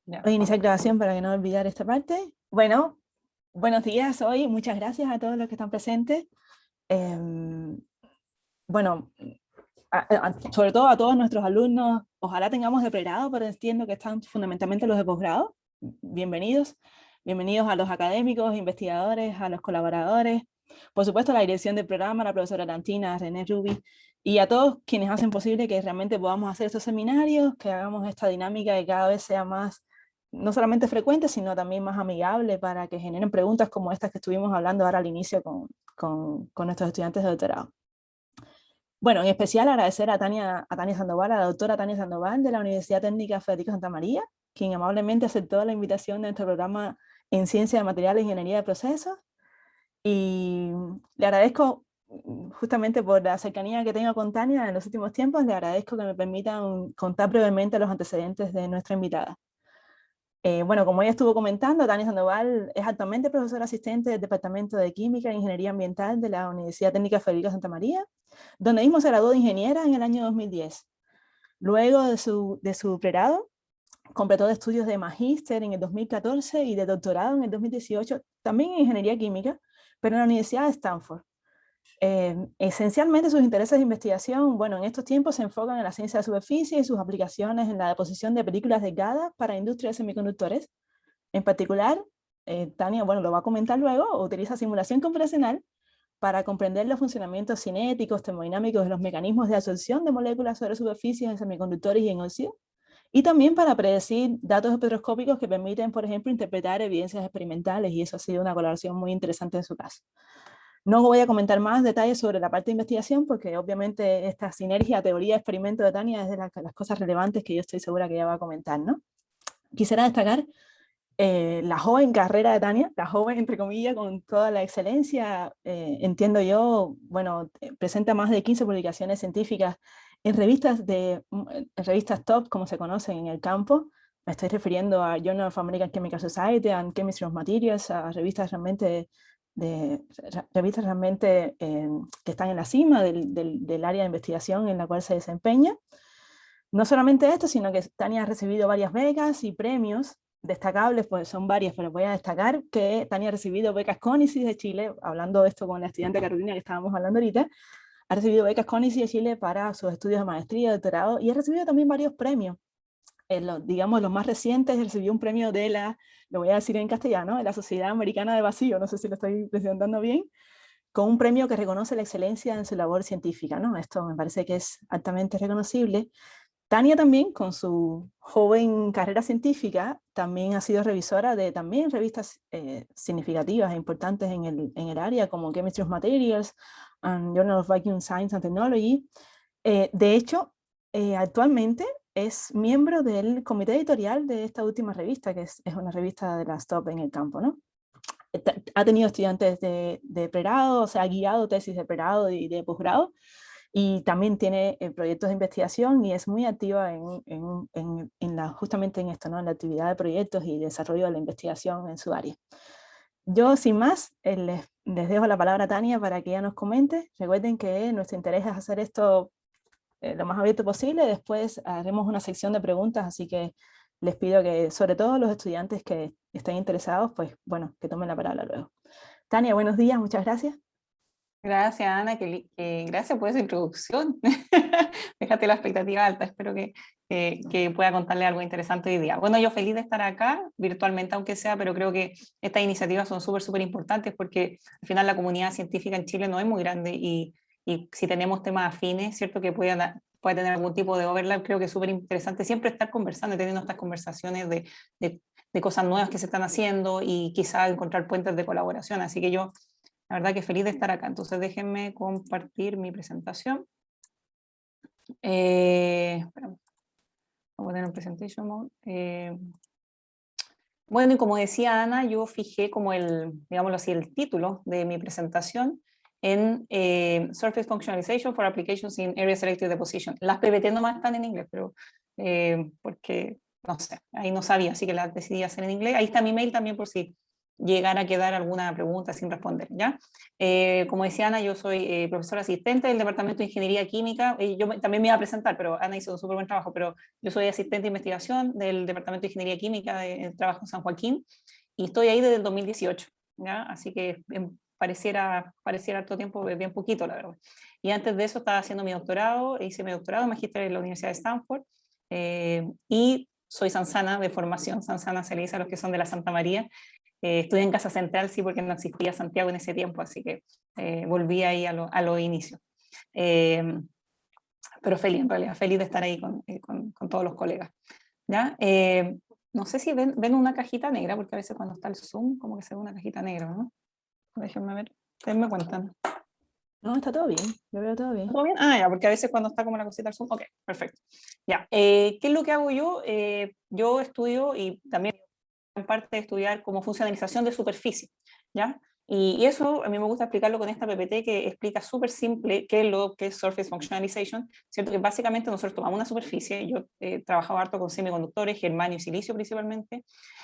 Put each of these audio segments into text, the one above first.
Ya. Voy a iniciar grabación para que no olvidar esta parte. Bueno, buenos días hoy. Muchas gracias a todos los que están presentes. Eh, bueno, sobre todo a todos nuestros alumnos. Ojalá tengamos de pregrado, pero entiendo que están fundamentalmente los de posgrado. Bienvenidos. Bienvenidos a los académicos, investigadores, a los colaboradores. Por supuesto, a la dirección del programa, la profesora Lantina, René Rubi, y a todos quienes hacen posible que realmente podamos hacer estos seminarios, que hagamos esta dinámica que cada vez sea más, no solamente frecuente, sino también más amigable para que generen preguntas como estas que estuvimos hablando ahora al inicio con nuestros estudiantes de doctorado. Bueno, en especial agradecer a Tania Sandoval, a la doctora Tania Sandoval de la Universidad Técnica Federico Santa María, quien amablemente aceptó la invitación de nuestro programa en Ciencia de Materiales e Ingeniería de Procesos. Y le agradezco justamente por la cercanía que tengo con Tania en los últimos tiempos, le agradezco que me permitan contar brevemente los antecedentes de nuestra invitada. Bueno, como ella estuvo comentando, Tania Sandoval es actualmente profesora asistente del Departamento de Química e Ingeniería Ambiental de la Universidad Técnica Federico Santa María, donde mismo se graduó de ingeniera en el año 2010. Luego de su pregrado, completó estudios de magíster en el 2014 y de doctorado en el 2018, también en Ingeniería Química, pero en la Universidad de Stanford. Esencialmente sus intereses de investigación, bueno, en estos tiempos se enfocan en la ciencia de superficie y sus aplicaciones en la deposición de películas delgadas para industria de semiconductores. En particular, Tania, bueno, lo va a comentar luego, utiliza simulación computacional para comprender los funcionamientos cinéticos, termodinámicos de los mecanismos de absorción de moléculas sobre superficies en semiconductores y en óxido, y también para predecir datos espectroscópicos que permiten, por ejemplo, interpretar evidencias experimentales, y eso ha sido una colaboración muy interesante en su caso. No voy a comentar más detalles sobre la parte de investigación, porque obviamente esta sinergia teoría-experimento de Tania es de las cosas relevantes que yo estoy segura que ella va a comentar, ¿no? Quisiera destacar la joven carrera de Tania, la joven entre comillas, con toda la excelencia, entiendo yo, bueno, presenta más de 15 publicaciones científicas en revistas top, como se conocen en el campo. Me estoy refiriendo a Journal of American Chemical Society and Chemistry of Materials, a revistas realmente, revistas realmente que están en la cima del área de investigación en la cual se desempeña. No solamente esto, sino que Tania ha recibido varias becas y premios destacables, pues son varias, pero voy a destacar que Tania ha recibido becas CONICET de Chile, hablando de esto con la estudiante Carolina que estábamos hablando ahorita, ha recibido becas CONICET de Chile para sus estudios de maestría, doctorado, y ha recibido también varios premios. Digamos, los más recientes, recibió un premio de lo voy a decir en castellano, de la Sociedad Americana de Vacío, no sé si lo estoy presentando bien, con un premio que reconoce la excelencia en su labor científica, ¿no? Esto me parece que es altamente reconocible. Tania también, con su joven carrera científica, también ha sido revisora de también revistas significativas e importantes en el área, como Chemistry of Materials, and Journal of Vacuum Science and Technology. De hecho, actualmente es miembro del comité editorial de esta última revista, que es una revista de las top en el campo, ¿no? Ha tenido estudiantes de pregrado, o sea, ha guiado tesis de pregrado y de posgrado, y también tiene proyectos de investigación y es muy activa justamente en esto, ¿no? En la actividad de proyectos y desarrollo de la investigación en su área. Yo, sin más, les dejo la palabra a Tania para que ella nos comente. Recuerden que nuestro interés es hacer esto lo más abierto posible. Después haremos una sección de preguntas, así que les pido que, sobre todo los estudiantes que estén interesados, pues bueno, que tomen la palabra luego. Tania, buenos días, muchas gracias. Gracias, Ana, gracias por esa introducción. Déjate la expectativa alta, espero que pueda contarle algo interesante hoy día. Bueno, yo feliz de estar acá, virtualmente aunque sea, pero creo que estas iniciativas son súper importantes porque al final la comunidad científica en Chile no es muy grande y si tenemos temas afines, ¿cierto? Que puede tener algún tipo de overlap, creo que es súper interesante siempre estar conversando y teniendo estas conversaciones de cosas nuevas que se están haciendo y quizá encontrar puentes de colaboración. Así que yo la verdad que feliz de estar acá. Entonces déjenme compartir mi presentación. Voy a poner en presentation mode. Bueno, y como decía Ana, yo fijé como digámoslo así, el título de mi presentación en Surface Functionalization for Applications in Area Selective Deposition. Las PPT nomás están en inglés, pero porque, no sé, ahí no sabía, así que las decidí hacer en inglés. Ahí está mi mail también por si llegar a quedar alguna pregunta sin responder, ¿ya? Como decía Ana, yo soy profesora asistente del Departamento de Ingeniería Química, y yo también me iba a presentar, pero Ana hizo un súper buen trabajo, pero yo soy asistente de investigación del Departamento de Ingeniería Química, trabajo en San Joaquín, y estoy ahí desde el 2018, ¿ya? Así que pareciera harto tiempo, bien poquito, la verdad. Y antes de eso estaba haciendo mi doctorado, hice mi doctorado en magíster en la Universidad de Stanford, y soy sansana de formación. Sansana se le dice a los que son de la Santa María. Estudié en Casa Central, sí, porque no existía Santiago en ese tiempo, así que volví ahí a los inicios. Pero feliz, en realidad, feliz de estar ahí con todos los colegas. ¿Ya? No sé si ven una cajita negra, porque a veces cuando está el Zoom, como que se ve una cajita negra, ¿no? Déjenme ver, ustedes me cuentan. No, está todo bien, yo veo todo bien. ¿Todo bien? Ah, ya, porque a veces cuando está como la cosita del Zoom, ok, perfecto. Ya, ¿qué es lo que hago yo? Yo estudio y también en parte de estudiar como funcionalización de superficie, ¿ya? Y eso a mí me gusta explicarlo con esta PPT que explica súper simple qué es lo que es Surface Functionalization, ¿cierto? Que básicamente nosotros tomamos una superficie, yo trabajaba harto con semiconductores, germanio y silicio principalmente,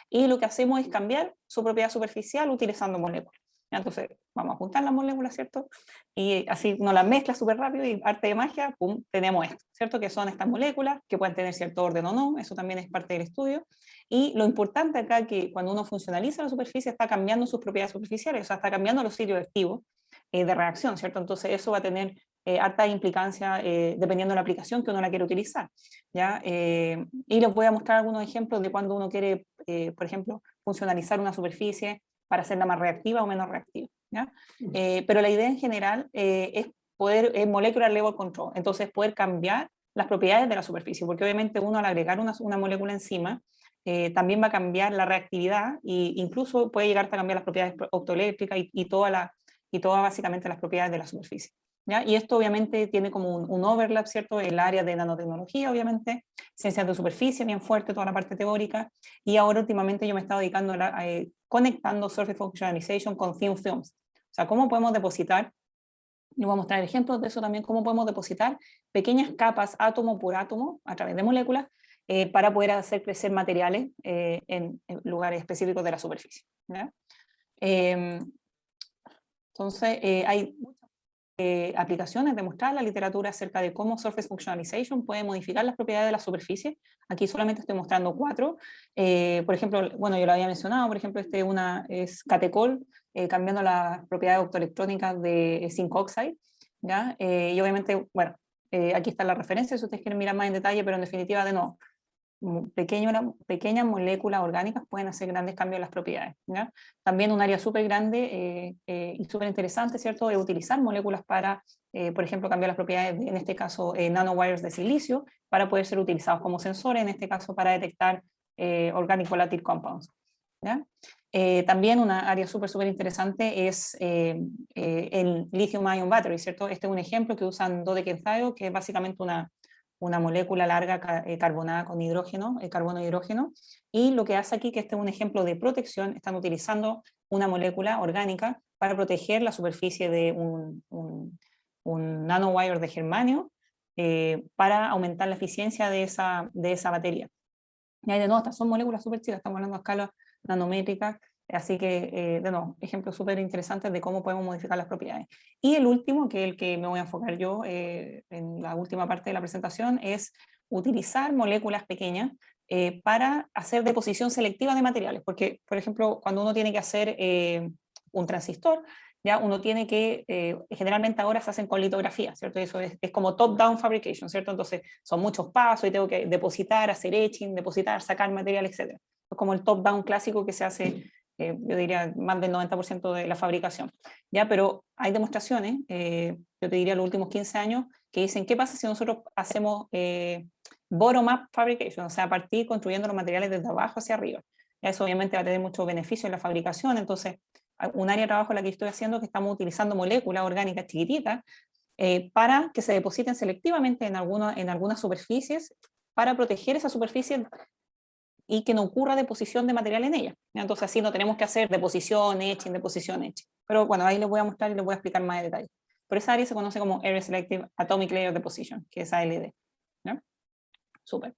y lo que hacemos es cambiar su propiedad superficial utilizando moléculas. Entonces, vamos a juntar las moléculas, ¿cierto? Y así uno las mezcla súper rápido y arte de magia, pum, tenemos esto, ¿cierto? Que son estas moléculas que pueden tener cierto orden o no, eso también es parte del estudio. Y lo importante acá es que cuando uno funcionaliza la superficie está cambiando sus propiedades superficiales, o sea, está cambiando los sitios activos de reacción, ¿cierto? Entonces eso va a tener harta implicancia dependiendo de la aplicación que uno la quiere utilizar, ¿ya? Y les voy a mostrar algunos ejemplos de cuando uno quiere, por ejemplo, funcionalizar una superficie para hacerla más reactiva o menos reactiva, ¿ya? Pero la idea en general es poder, molecular level control, entonces poder cambiar las propiedades de la superficie, porque obviamente uno al agregar una molécula encima, también va a cambiar la reactividad e incluso puede llegar a cambiar las propiedades optoeléctricas y todas básicamente las propiedades de la superficie, ¿ya? Y esto obviamente tiene como un overlap, ¿cierto? El área de nanotecnología, obviamente, ciencias de superficie, bien fuerte, toda la parte teórica, y ahora últimamente yo me he estado dedicando conectando Surface Functionalization con Thin Films. O sea, cómo podemos depositar, y voy a mostrar ejemplos de eso también, cómo podemos depositar pequeñas capas átomo por átomo a través de moléculas para poder hacer crecer materiales en lugares específicos de la superficie, ¿ya? Entonces, hay muchas aplicaciones demostradas en la literatura acerca de cómo Surface Functionalization puede modificar las propiedades de la superficie. Aquí solamente estoy mostrando 4. Por ejemplo, bueno, yo lo había mencionado, por ejemplo, una es catecol, cambiando las propiedades optoelectrónicas de zinc oxide, ¿ya? Y obviamente, bueno, aquí está la referencia si ustedes quieren mirar más en detalle, pero en definitiva, de nuevo, pequeñas moléculas orgánicas pueden hacer grandes cambios en las propiedades, ¿ya? También un área súper grande y súper interesante, ¿cierto?, es utilizar moléculas para, por ejemplo, cambiar las propiedades, en este caso, nanowires de silicio, para poder ser utilizados como sensores, en este caso, para detectar organic volatile compounds, ¿ya? También una área súper interesante es el lithium ion battery, ¿cierto? Este es un ejemplo que usan dodecathio, que es básicamente una molécula larga carbonada con hidrógeno, carbono e hidrógeno, y lo que hace aquí, que este es un ejemplo de protección, están utilizando una molécula orgánica para proteger la superficie de un nanowire de germanio para aumentar la eficiencia de esa batería. Y ahí de nuevo, estas son moléculas súper chicas, estamos hablando a escala nanométrica, así que, de nuevo, ejemplos súper interesantes de cómo podemos modificar las propiedades. Y el último, que es el que me voy a enfocar yo en la última parte de la presentación, es utilizar moléculas pequeñas para hacer deposición selectiva de materiales, porque, por ejemplo, cuando uno tiene que hacer un transistor, ya uno tiene que, generalmente ahora se hacen con litografía, ¿cierto? Y eso es como top-down fabrication, ¿cierto? Entonces son muchos pasos y tengo que depositar, hacer etching, depositar, sacar material, etc. Es como el top-down clásico que se hace, yo diría, más del 90% de la fabricación, ¿ya? Pero hay demostraciones, yo te diría los últimos 15 años, que dicen, ¿qué pasa si nosotros hacemos bottom-up fabrication? O sea, partir construyendo los materiales desde abajo hacia arriba. Eso obviamente va a tener mucho beneficio en la fabricación, entonces un área de trabajo en la que estoy haciendo es que estamos utilizando moléculas orgánicas chiquititas para que se depositen selectivamente en algunas superficies para proteger esa superficie y que no ocurra deposición de material en ella. Entonces así no tenemos que hacer deposición, etching. Pero bueno, ahí les voy a mostrar y les voy a explicar más en detalle. Pero esa área se conoce como Area Selective Atomic Layer Deposition, que es ALD. ¿No? Súper.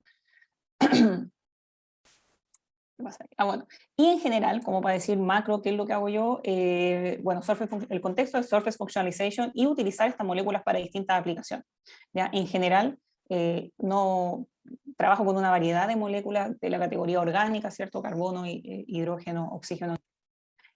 ¿Qué pasa aquí? Bueno, y en general, como para decir macro, ¿qué es lo que hago yo? Bueno, el contexto es Surface Functionalization y utilizar estas moléculas para distintas aplicaciones. ¿Ya? En general, no trabajo con una variedad de moléculas de la categoría orgánica, ¿cierto? Carbono, hidrógeno, oxígeno.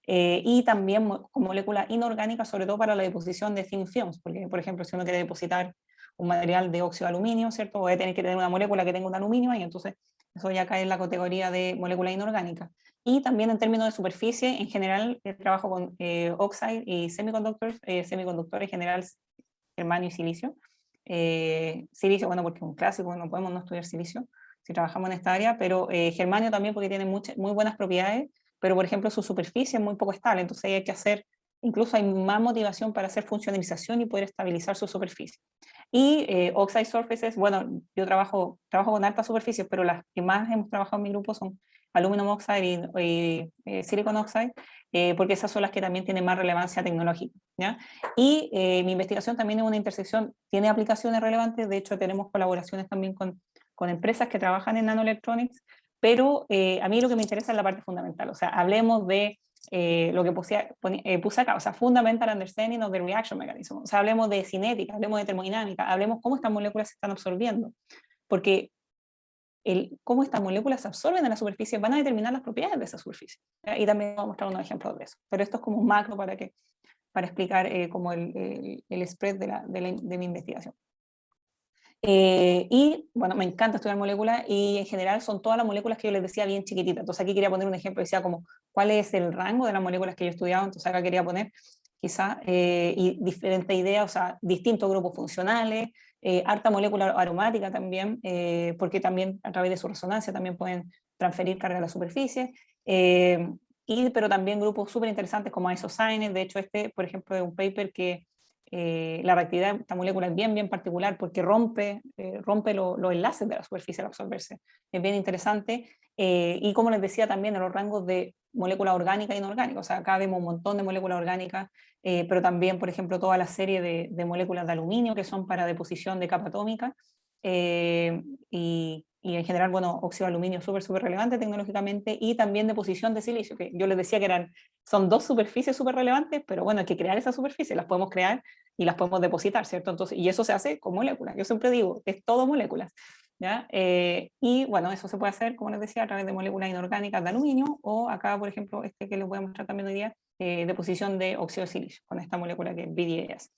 Y también con moléculas inorgánicas, sobre todo para la deposición de thin films, porque, por ejemplo, si uno quiere depositar un material de óxido de aluminio, ¿cierto? Voy a tener que tener una molécula que tenga un aluminio y entonces eso ya cae en la categoría de molécula inorgánica. Y también en términos de superficie, en general, trabajo con oxide y semiconductores en general, germanio y silicio. Silicio, bueno, porque es un clásico, no podemos no estudiar silicio si trabajamos en esta área, pero germanio también porque tiene muy buenas propiedades, pero por ejemplo su superficie es muy poco estable, entonces hay que hacer, incluso hay más motivación para hacer funcionalización y poder estabilizar su superficie. Y oxide surfaces, bueno, yo trabajo con altas superficies, pero las que más hemos trabajado en mi grupo son aluminum oxide y silicon oxide, porque esas son las que también tienen más relevancia tecnológica, ¿ya? Y mi investigación también es una intersección, tiene aplicaciones relevantes, de hecho tenemos colaboraciones también con empresas que trabajan en nanoelectronics, pero a mí lo que me interesa es la parte fundamental, o sea, hablemos de lo que puse acá, o sea, fundamental understanding of the reaction mechanism, o sea, hablemos de cinética, hablemos de termodinámica, hablemos cómo estas moléculas se están absorbiendo, porque cómo estas moléculas se absorben en la superficie van a determinar las propiedades de esa superficie. Y también voy a mostrar unos ejemplos de eso, pero esto es como un macro para explicar como el spread de mi investigación. Y bueno, me encanta estudiar moléculas y en general son todas las moléculas que yo les decía bien chiquititas. Entonces aquí quería poner un ejemplo, decía como cuál es el rango de las moléculas que yo he estudiado. Entonces acá quería poner quizá y diferentes ideas, o sea, distintos grupos funcionales, harta molécula aromática también, porque también a través de su resonancia también pueden transferir carga a la superficie. Pero también grupos súper interesantes como isocyanates. De hecho, por ejemplo, es un paper que la reactividad de esta molécula es bien particular porque rompe los enlaces de la superficie al absorberse. Es bien interesante. Y como les decía también, en los rangos de molécula orgánica e inorgánica. O sea, acá vemos un montón de moléculas orgánicas, pero también, por ejemplo, toda la serie de moléculas de aluminio que son para deposición de capa atómica. Y en general, bueno, óxido de aluminio súper relevante tecnológicamente, y también deposición de silicio, que yo les decía que son dos superficies súper relevantes, pero bueno, hay que crear esas superficies, las podemos crear y las podemos depositar, ¿cierto? Entonces, y eso se hace con moléculas. Yo siempre digo, es todo moléculas, ¿ya? Y bueno, eso se puede hacer, como les decía, a través de moléculas inorgánicas de aluminio, o acá, por ejemplo, que les voy a mostrar también hoy día, deposición de óxido de silicio, con esta molécula que es BDAS.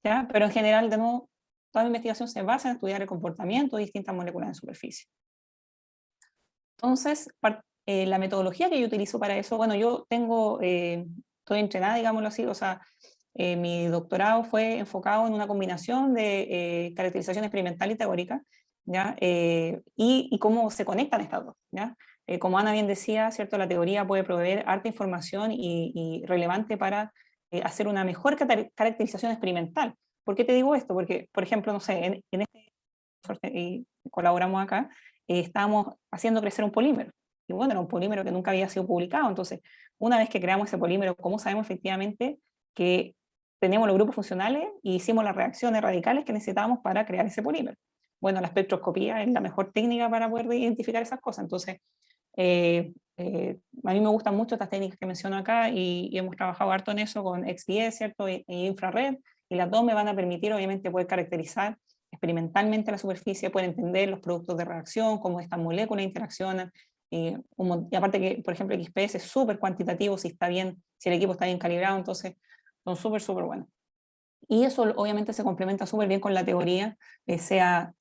¿Ya? Pero en general, de nuevo, toda mi investigación se basa en estudiar el comportamiento de distintas moléculas en superficie. Entonces, la metodología que yo utilizo para eso, bueno, yo estoy entrenada, digámoslo así, o sea, mi doctorado fue enfocado en una combinación de caracterización experimental y teórica, ¿ya? Y cómo se conectan estas dos, ¿ya? Como Ana bien decía, ¿cierto? La teoría puede proveer harta información y relevante para hacer una mejor caracterización experimental. ¿Por qué te digo esto? Porque, por ejemplo, no sé, en y colaboramos acá, estábamos haciendo crecer un polímero. Y bueno, era un polímero que nunca había sido publicado. Entonces, una vez que creamos ese polímero, ¿cómo sabemos efectivamente que tenemos los grupos funcionales y hicimos las reacciones radicales que necesitábamos para crear ese polímero? Bueno, la espectroscopía es la mejor técnica para poder identificar esas cosas. Entonces, a mí me gustan mucho estas técnicas que menciono acá y hemos trabajado harto en eso con XPS, ¿cierto? E infrared, y las dos me van a permitir, obviamente, poder caracterizar experimentalmente la superficie, poder entender los productos de reacción, cómo estas moléculas interaccionan, y aparte que, por ejemplo, XPS es súper cuantitativo si el equipo está bien calibrado, entonces son súper buenos. Y eso obviamente se complementa súper bien con la teoría, sea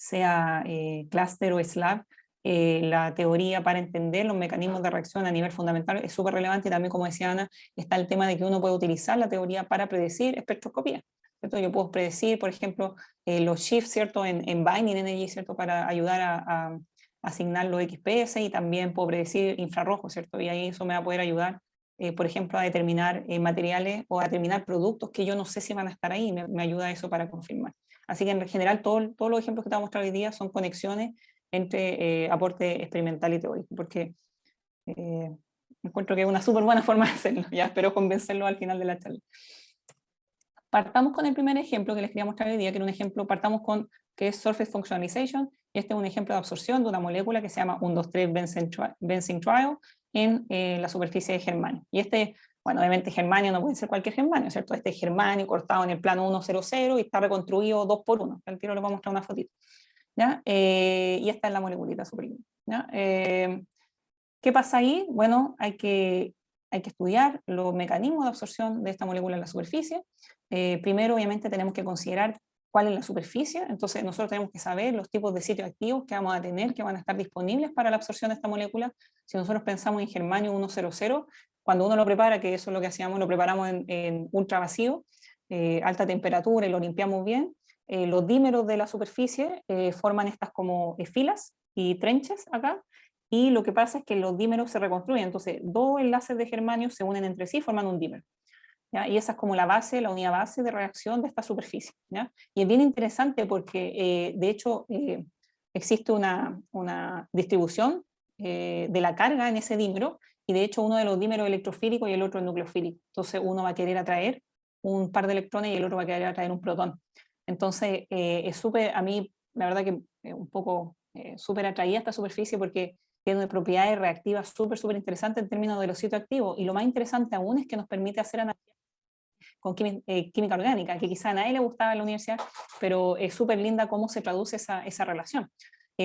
clúster o slab. La teoría para entender los mecanismos de reacción a nivel fundamental es súper relevante, y también, como decía Ana, está el tema de que uno puede utilizar la teoría para predecir espectroscopía, ¿cierto? Yo puedo predecir, por ejemplo, los shifts, ¿cierto? En binding energy, ¿cierto? Para ayudar a asignar los XPS, y también puedo predecir infrarrojo, ¿cierto? Y ahí eso me va a poder ayudar, por ejemplo, a determinar materiales o a determinar productos que yo no sé si van a estar ahí. Me ayuda eso para confirmar. Así que en general todos los ejemplos que te voy a mostrar hoy día son conexiones entre aporte experimental y teórico, porque encuentro que es una súper buena forma de hacerlo. Ya espero convencerlo al final de la charla. Partamos con el primer ejemplo que les quería mostrar hoy día, que era un ejemplo, partamos con, que es Surface Functionalization, y este es un ejemplo de absorción de una molécula que se llama 1,2,3-benzene triol en la superficie de germanio. Y este, bueno, obviamente germanio no puede ser cualquier germanio, ¿cierto? Este es germanio cortado en el plano 1,00 y está reconstruido 2 por 1. Al tiro les voy a mostrar una fotito, ¿ya? Y esta es la moleculita superquímica, ¿ya? ¿Qué pasa ahí? Bueno, hay que estudiar los mecanismos de absorción de esta molécula en la superficie. Primero, obviamente, tenemos que considerar cuál es la superficie, entonces nosotros tenemos que saber los tipos de sitios activos que vamos a tener, que van a estar disponibles para la absorción de esta molécula. Si nosotros pensamos en germanio 1,00, cuando uno lo prepara, que eso es lo que hacíamos, lo preparamos en ultra vacío, alta temperatura, y lo limpiamos bien, los dímeros de la superficie forman estas como filas y trenches acá, y lo que pasa es que los dímeros se reconstruyen, entonces dos enlaces de germanio se unen entre sí y forman un dímero, ¿ya? Y esa es como la base, la unidad base de reacción de esta superficie, ¿ya? Y es bien interesante porque de hecho existe una distribución de la carga en ese dímero, y de hecho uno de los dímeros electrofílicos y el otro nucleofílico, entonces uno va a querer atraer un par de electrones y el otro va a querer atraer un protón. Entonces es súper, a mí la verdad que un poco súper atraída esta superficie porque tiene propiedades reactivas súper interesantes en términos de los sitios activos, y lo más interesante aún es que nos permite hacer analogías con química orgánica, que quizá a nadie le gustaba en la universidad, pero es súper linda cómo se traduce esa relación.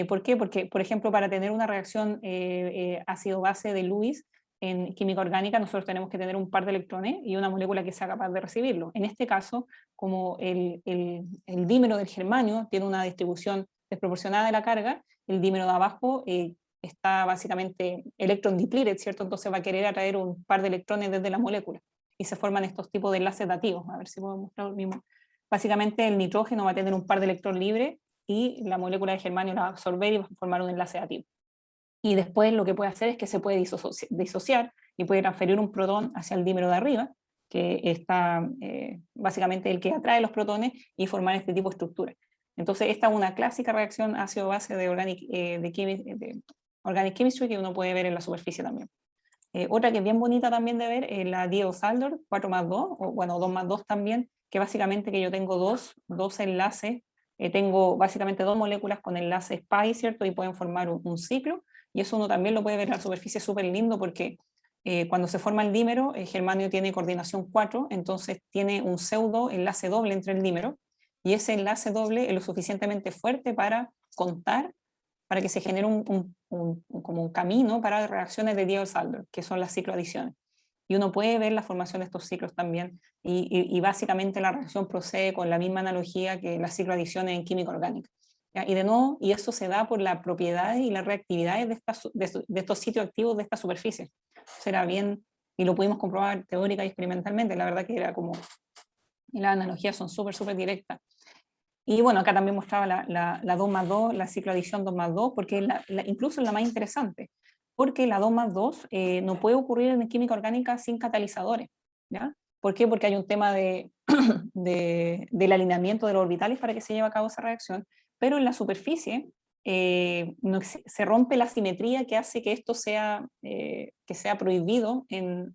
¿Por qué? Porque, por ejemplo, para tener una reacción ácido-base de Lewis en química orgánica, nosotros tenemos que tener un par de electrones y una molécula que sea capaz de recibirlo. En este caso, como el dímero del germanio tiene una distribución desproporcionada de la carga, el dímero de abajo está básicamente electron depleted, ¿cierto? Entonces va a querer atraer un par de electrones desde la molécula y se forman estos tipos de enlaces dativos. A ver si puedo mostrar lo mismo. Básicamente el nitrógeno va a tener un par de electrones libres y la molécula de germanio la va a absorber y va a formar un enlace dativo. Y después lo que puede hacer es que se puede disociar y puede transferir un protón hacia el dímero de arriba, que está básicamente el que atrae los protones, y formar este tipo de estructura. Entonces esta es una clásica reacción ácido-base de organic chemistry que uno puede ver en la superficie también. Otra que es bien bonita también de ver es la Diels-Alder 4+2, o bueno, 2+2 también, que básicamente que yo tengo dos enlaces, tengo básicamente dos moléculas con enlaces pi, ¿cierto? Y pueden formar un ciclo, y eso uno también lo puede ver en la superficie súper lindo porque cuando se forma el dímero, el germanio tiene coordinación 4, entonces tiene un pseudo enlace doble entre el dímero, y ese enlace doble es lo suficientemente fuerte para contar, para que se genere como un camino para reacciones de Diels-Alder, que son las cicloadiciones. Y uno puede ver la formación de estos ciclos también, y básicamente la reacción procede con la misma analogía que las cicloadiciones en química orgánica. ¿Ya? Y de nuevo, y eso se da por las propiedades y las reactividades de estos sitios activos de esta superficie. Será bien, y lo pudimos comprobar teórica y experimentalmente, la verdad que era como, y las analogías son súper directas. Y bueno, acá también mostraba la 2+2, la cicloadición 2+2, porque incluso es la más interesante, porque la 2+2 no puede ocurrir en química orgánica sin catalizadores, ¿ya? ¿Por qué? Porque hay un tema del alineamiento de los orbitales para que se lleve a cabo esa reacción, pero en la superficie se rompe la simetría que hace que esto sea, que sea prohibido en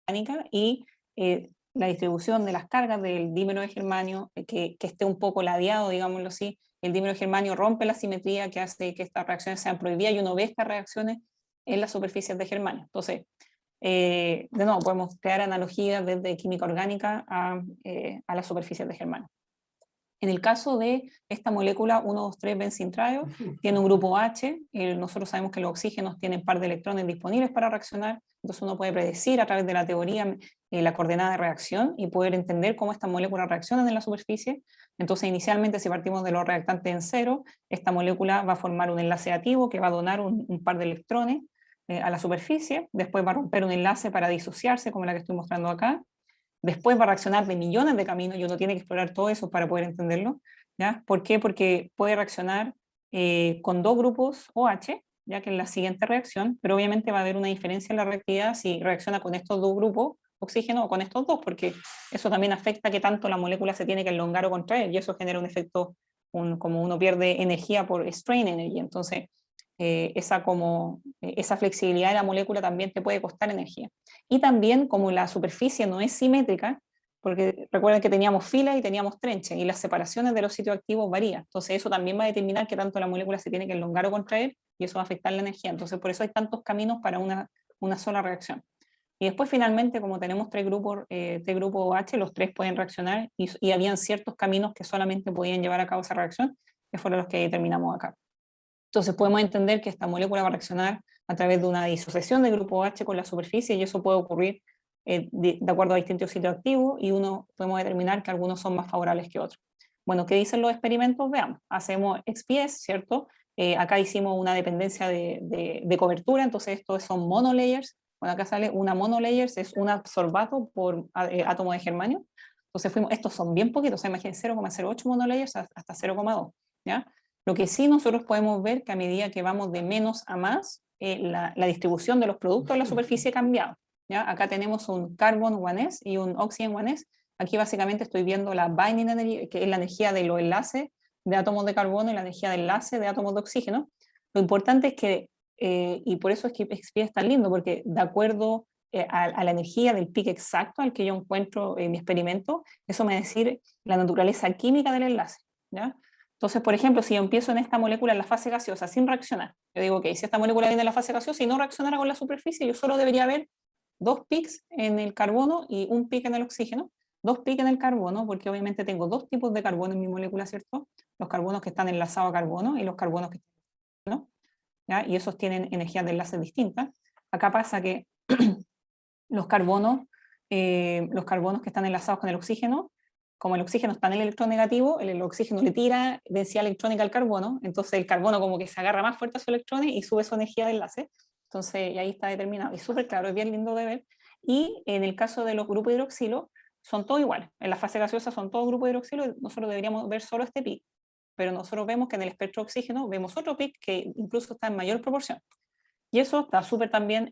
orgánica, y la distribución de las cargas del dímero de germanio, que esté un poco ladeado, digámoslo así, el dímero de germanio rompe la simetría que hace que estas reacciones sean prohibidas, y uno ve estas reacciones en las superficies de germanio. Entonces, de nuevo, podemos crear analogías desde química orgánica a las superficies de germanio. En el caso de esta molécula 1,2,3-benzintriol, tiene un grupo H, nosotros sabemos que los oxígenos tienen par de electrones disponibles para reaccionar, entonces uno puede predecir a través de la teoría la coordenada de reacción y poder entender cómo estas moléculas reaccionan en la superficie. Entonces inicialmente, si partimos de los reactantes en cero, esta molécula va a formar un enlace dativo que va a donar un par de electrones a la superficie, después va a romper un enlace para disociarse, como la que estoy mostrando acá. Después va a reaccionar de millones de caminos y uno tiene que explorar todo eso para poder entenderlo, ¿ya? ¿Por qué? Porque puede reaccionar con dos grupos OH, ya que es la siguiente reacción, pero obviamente va a haber una diferencia en la reactividad si reacciona con estos dos grupos oxígeno o con estos dos, porque eso también afecta que tanto la molécula se tiene que elongar o contraer, y eso genera un efecto, como uno pierde energía por strain energy. Entonces, esa flexibilidad de la molécula también te puede costar energía. Y también como la superficie no es simétrica, porque recuerden que teníamos filas y teníamos trenches, y las separaciones de los sitios activos varían. Entonces eso también va a determinar qué tanto la molécula se tiene que elongar o contraer, y eso va a afectar la energía. Entonces por eso hay tantos caminos para una sola reacción. Y después finalmente, como tenemos tres grupos OH, los tres pueden reaccionar, y habían ciertos caminos que solamente podían llevar a cabo esa reacción, que fueron los que determinamos acá. Entonces podemos entender que esta molécula va a reaccionar a través de una disociación del grupo OH con la superficie, y eso puede ocurrir de acuerdo a distintos sitios activos, y podemos determinar que algunos son más favorables que otros. Bueno, ¿qué dicen los experimentos? Veamos. Hacemos XPS, ¿cierto? Acá hicimos una dependencia de cobertura, entonces estos son monolayers. Bueno, acá sale una monolayers, es un absorbato por átomo de germanio. Entonces estos son bien poquitos, o sea, imaginen 0,08 monolayers hasta 0,2, ¿ya? Lo que sí nosotros podemos ver que a medida que vamos de menos a más, la distribución de los productos de la superficie ha cambiado, ¿ya? Acá tenemos un carbon 1s y un oxygen 1s. Aquí básicamente estoy viendo la binding energy, que es la energía de los enlaces de átomos de carbono y la energía de enlace de átomos de oxígeno. Lo importante es que, y por eso es que XP es tan lindo, porque de acuerdo a la energía del pic exacto al que yo encuentro en mi experimento, eso me va a decir la naturaleza química del enlace, ¿ya? Entonces, por ejemplo, si yo empiezo en esta molécula en la fase gaseosa sin reaccionar, yo digo, ok, si esta molécula viene en la fase gaseosa y no reaccionara con la superficie, yo solo debería ver 2 pics en el carbono y 1 pic en el oxígeno. 2 pics en el carbono, porque obviamente tengo dos tipos de carbono en mi molécula, ¿cierto? Los carbonos que están enlazados a carbono y los carbonos que no, ¿ya? Y esos tienen energías de enlace distintas. Acá pasa que los carbonos que están enlazados con el oxígeno, como el oxígeno está en el electronegativo, el oxígeno le tira densidad electrónica al carbono, entonces el carbono como que se agarra más fuerte a sus electrones y sube su energía de enlace. Entonces, y ahí está determinado. Es súper claro, es bien lindo de ver. Y en el caso de los grupos de hidroxilo, son todos iguales. En la fase gaseosa son todos grupos de hidroxilo, y nosotros deberíamos ver solo este pic. Pero nosotros vemos que en el espectro de oxígeno vemos otro pic que incluso está en mayor proporción. Y eso está súper también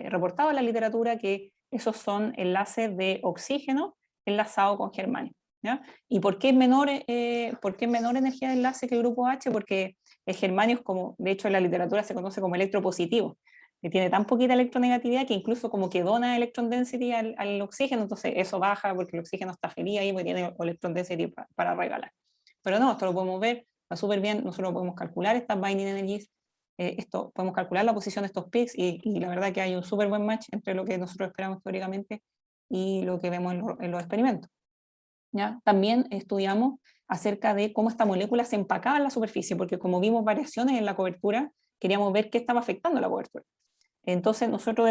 reportado en la literatura, que esos son enlaces de oxígeno enlazado con germanio, ¿ya? ¿Y por qué es menor energía de enlace que el grupo H? Porque el germanio es como, de hecho en la literatura se conoce como electropositivo, que tiene tan poquita electronegatividad que incluso como que dona electron density al oxígeno, entonces eso baja porque el oxígeno está feliz ahí porque tiene electron density para regalar. Pero no, esto lo podemos ver, está súper bien, nosotros podemos calcular estas binding energies, podemos calcular la posición de estos peaks, y la verdad que hay un súper buen match entre lo que nosotros esperamos teóricamente y lo que vemos en los experimentos, ¿ya? También estudiamos acerca de cómo esta molécula se empacaba en la superficie, porque como vimos variaciones en la cobertura, queríamos ver qué estaba afectando la cobertura. Entonces nosotros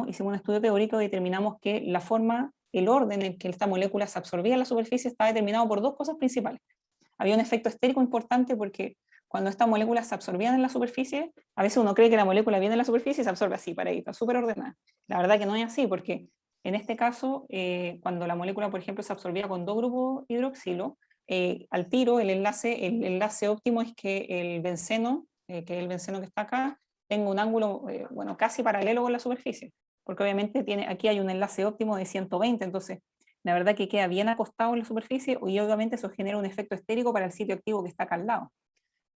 hicimos un estudio teórico, determinamos que la forma, el orden en que esta molécula se absorbía en la superficie está determinado por dos cosas principales. Había un efecto estérico importante porque cuando estas moléculas se absorbían en la superficie, a veces uno cree que la molécula viene en la superficie y se absorbe así, paradita, súper ordenada. La verdad que no es así, porque en este caso, cuando la molécula, por ejemplo, se absorbía con dos grupos hidroxilo, al tiro el enlace óptimo es que el benceno, que es el benceno que está acá, tenga un ángulo, bueno, casi paralelo con la superficie, porque obviamente aquí hay un enlace óptimo de 120, entonces la verdad que queda bien acostado en la superficie, y obviamente eso genera un efecto estérico para el sitio activo que está acá al lado,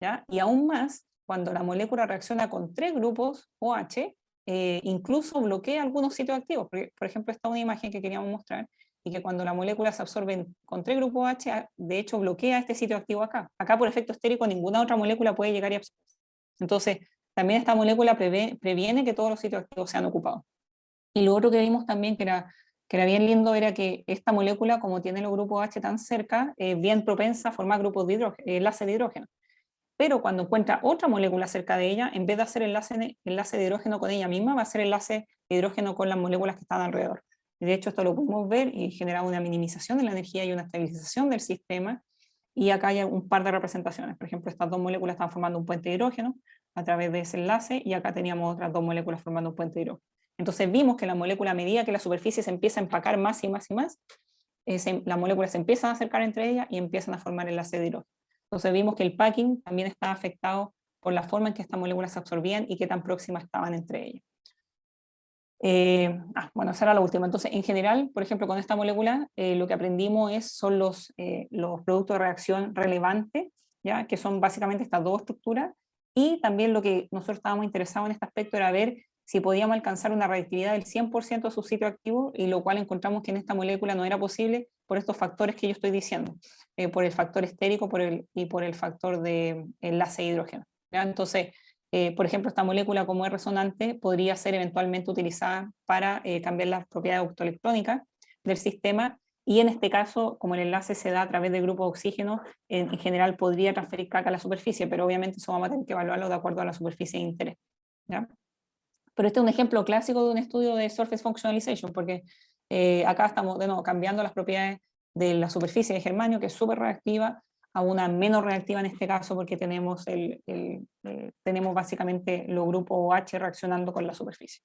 ¿ya? Y aún más, cuando la molécula reacciona con 3 grupos OH, incluso bloquea algunos sitios activos. Por ejemplo, esta es una imagen que queríamos mostrar, y que cuando la molécula se absorbe con 3 grupos OH, de hecho bloquea este sitio activo acá. Acá por efecto estérico ninguna otra molécula puede llegar y absorber. Entonces, también esta molécula previene que todos los sitios activos sean ocupados. Y lo otro que vimos también, que era bien lindo, era que esta molécula, como tiene los grupos H tan cerca, es bien propensa a formar grupos de enlace de hidrógeno. Pero cuando encuentra otra molécula cerca de ella, en vez de hacer enlace de hidrógeno con ella misma, va a hacer enlace de hidrógeno con las moléculas que están alrededor. Y de hecho esto lo podemos ver y genera una minimización de la energía y una estabilización del sistema. Y acá hay un par de representaciones. Por ejemplo, estas dos moléculas están formando un puente de hidrógeno a través de ese enlace, y acá teníamos otras dos moléculas formando un puente de hidrógeno. Entonces vimos que la molécula, a medida que la superficie se empieza a empacar más y más y más, las moléculas se empiezan a acercar entre ellas y empiezan a formar enlace de hidrógeno. Entonces vimos que el packing también estaba afectado por la forma en que estas moléculas se absorbían y qué tan próximas estaban entre ellas. Bueno, esa era la última. Entonces, en general, por ejemplo, con esta molécula, lo que aprendimos son los productos de reacción relevantes, ¿ya? Que son básicamente estas dos estructuras, Y también lo que nosotros estábamos interesados en este aspecto era ver si podíamos alcanzar una reactividad del 100% de su sitio activo, y lo cual encontramos que en esta molécula no era posible por estos factores que yo estoy diciendo, por el factor estérico y por el factor de enlace de hidrógeno. ¿Ya? Entonces, por ejemplo, esta molécula como es resonante podría ser eventualmente utilizada para cambiar las propiedades optoelectrónicas del sistema, y en este caso, como el enlace se da a través del grupo de oxígeno, en general podría transferir carga a la superficie, pero obviamente eso vamos a tener que evaluarlo de acuerdo a la superficie de interés. ¿Ya? Pero este es un ejemplo clásico de un estudio de surface functionalization, porque acá estamos de nuevo cambiando las propiedades de la superficie de germanio, que es súper reactiva, a una menos reactiva en este caso, porque tenemos, tenemos básicamente los grupos OH reaccionando con la superficie.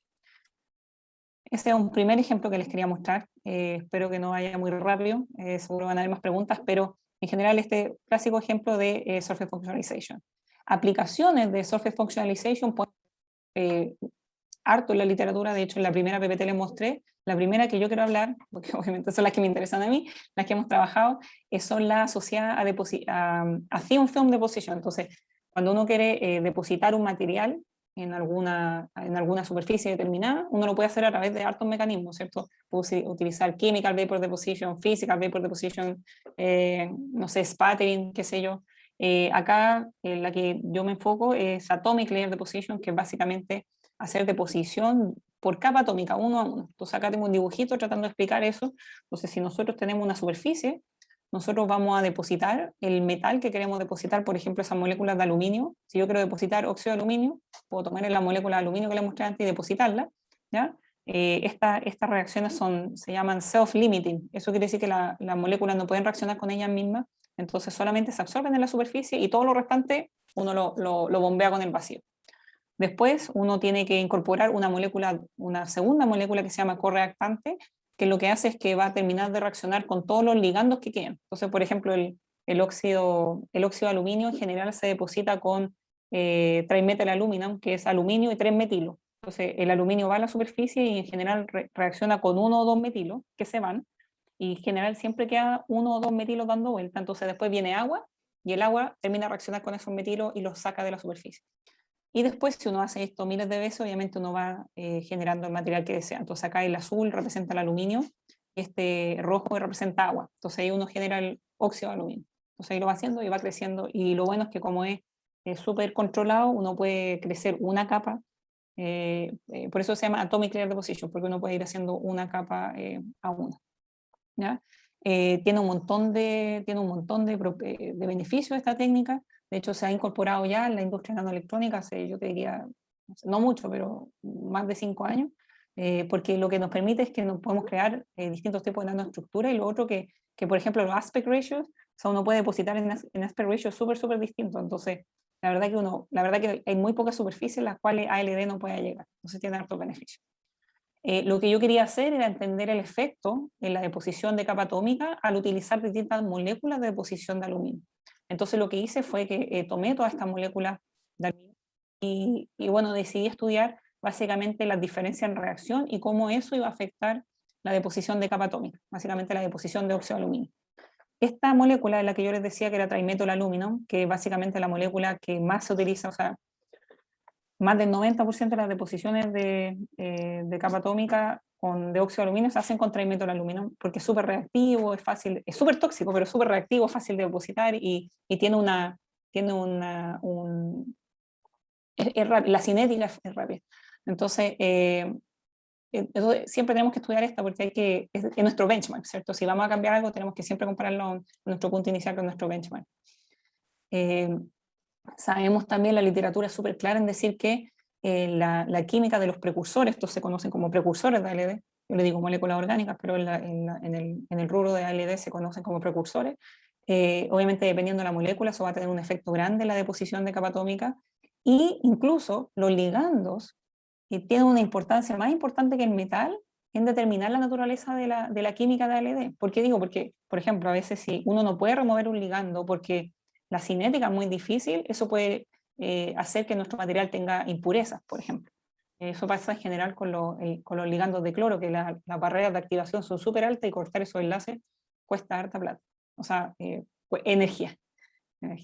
Ese es un primer ejemplo que les quería mostrar. Espero que no vaya muy rápido, seguro van a haber más preguntas, pero en general este clásico ejemplo de surface functionalization. Aplicaciones de surface functionalization pueden harto en la literatura. De hecho en la primera PPT les mostré, la primera que yo quiero hablar, porque obviamente son las que me interesan a mí, las que hemos trabajado, son las asociadas a thin film deposition. Entonces, cuando uno quiere depositar un material en alguna superficie determinada, uno lo puede hacer a través de hartos mecanismos, ¿cierto? Puede utilizar chemical vapor deposition, physical vapor deposition, no sé, spattering, qué sé yo. Acá la que yo me enfoco es atomic layer deposition, que es básicamente hacer deposición por capa atómica, uno a uno. Entonces acá tengo un dibujito tratando de explicar eso. Entonces si nosotros tenemos una superficie, nosotros vamos a depositar el metal que queremos depositar, por ejemplo, esas moléculas de aluminio. Si yo quiero depositar óxido de aluminio, puedo tomar la molécula de aluminio que les mostré antes y depositarla, ¿ya? Estas reacciones se llaman self-limiting. Eso quiere decir que las moléculas no pueden reaccionar con ellas mismas, entonces solamente se absorben en la superficie y todo lo restante uno lo bombea con el vacío. Después uno tiene que incorporar una segunda molécula que se llama correactante, que lo que hace es que va a terminar de reaccionar con todos los ligandos que queden. Entonces, por ejemplo, el óxido de aluminio en general se deposita con trimetal aluminum, que es aluminio y 3-metilo. Entonces, el aluminio va a la superficie y en general reacciona con 1 o 2 metilos que se van, y en general siempre queda 1 o 2 metilos dando vuelta. Entonces, después viene agua, y el agua termina de reaccionar con esos metilos y los saca de la superficie. Y después, si uno hace esto miles de veces, obviamente uno va generando el material que desea. Entonces acá el azul representa el aluminio, y este rojo representa agua. Entonces ahí uno genera el óxido de aluminio. Entonces ahí lo va haciendo y va creciendo. Y lo bueno es que como es súper controlado, uno puede crecer una capa. Por eso se llama atomic layer deposition, porque uno puede ir haciendo una capa a una. ¿Ya? Tiene un montón de beneficios esta técnica. De hecho, se ha incorporado ya en la industria nanoelectrónica hace, yo te diría, no mucho, pero más de 5 años, porque lo que nos permite es que nos podemos crear distintos tipos de nanoestructuras, y lo otro que por ejemplo, los aspect ratios, o sea, uno puede depositar en aspect ratios súper distintos. Entonces, la verdad que hay muy pocas superficies en las cuales ALD no puede llegar. Entonces, tiene hartos beneficios. Lo que yo quería hacer era entender el efecto en la deposición de capa atómica al utilizar distintas moléculas de deposición de aluminio. Entonces lo que hice fue que tomé todas estas moléculas de aluminio y bueno, decidí estudiar básicamente las diferencias en reacción y cómo eso iba a afectar la deposición de capa atómica, básicamente la deposición de óxido de aluminio. Esta molécula es la que yo les decía que era trimetal aluminum, que es básicamente la molécula que más se utiliza, o sea, más del 90% de las deposiciones de capa atómica de óxido de aluminio se hacen con trimetal aluminum, porque es súper reactivo, es fácil, es súper tóxico, pero súper reactivo, fácil de depositar y tiene la cinética es rápida. Entonces, siempre tenemos que estudiar esta porque es nuestro benchmark, ¿cierto? Si vamos a cambiar algo, tenemos que siempre compararlo a nuestro punto inicial con nuestro benchmark. Sabemos también, la literatura es súper clara en decir que la química de los precursores, estos se conocen como precursores de ALD, yo le digo moléculas orgánicas, pero en el rubro de ALD se conocen como precursores. Obviamente, dependiendo de la molécula, eso va a tener un efecto grande en la deposición de capa atómica, y incluso los ligandos tienen una importancia más importante que el metal en determinar la naturaleza de la química de ALD. ¿Por qué digo? Porque, por ejemplo, a veces si uno no puede remover un ligando porque la cinética es muy difícil, eso puede hacer que nuestro material tenga impurezas, por ejemplo. Eso pasa en general con los ligandos de cloro, que las barreras de activación son súper altas y cortar esos enlaces cuesta harta plata. O sea, energía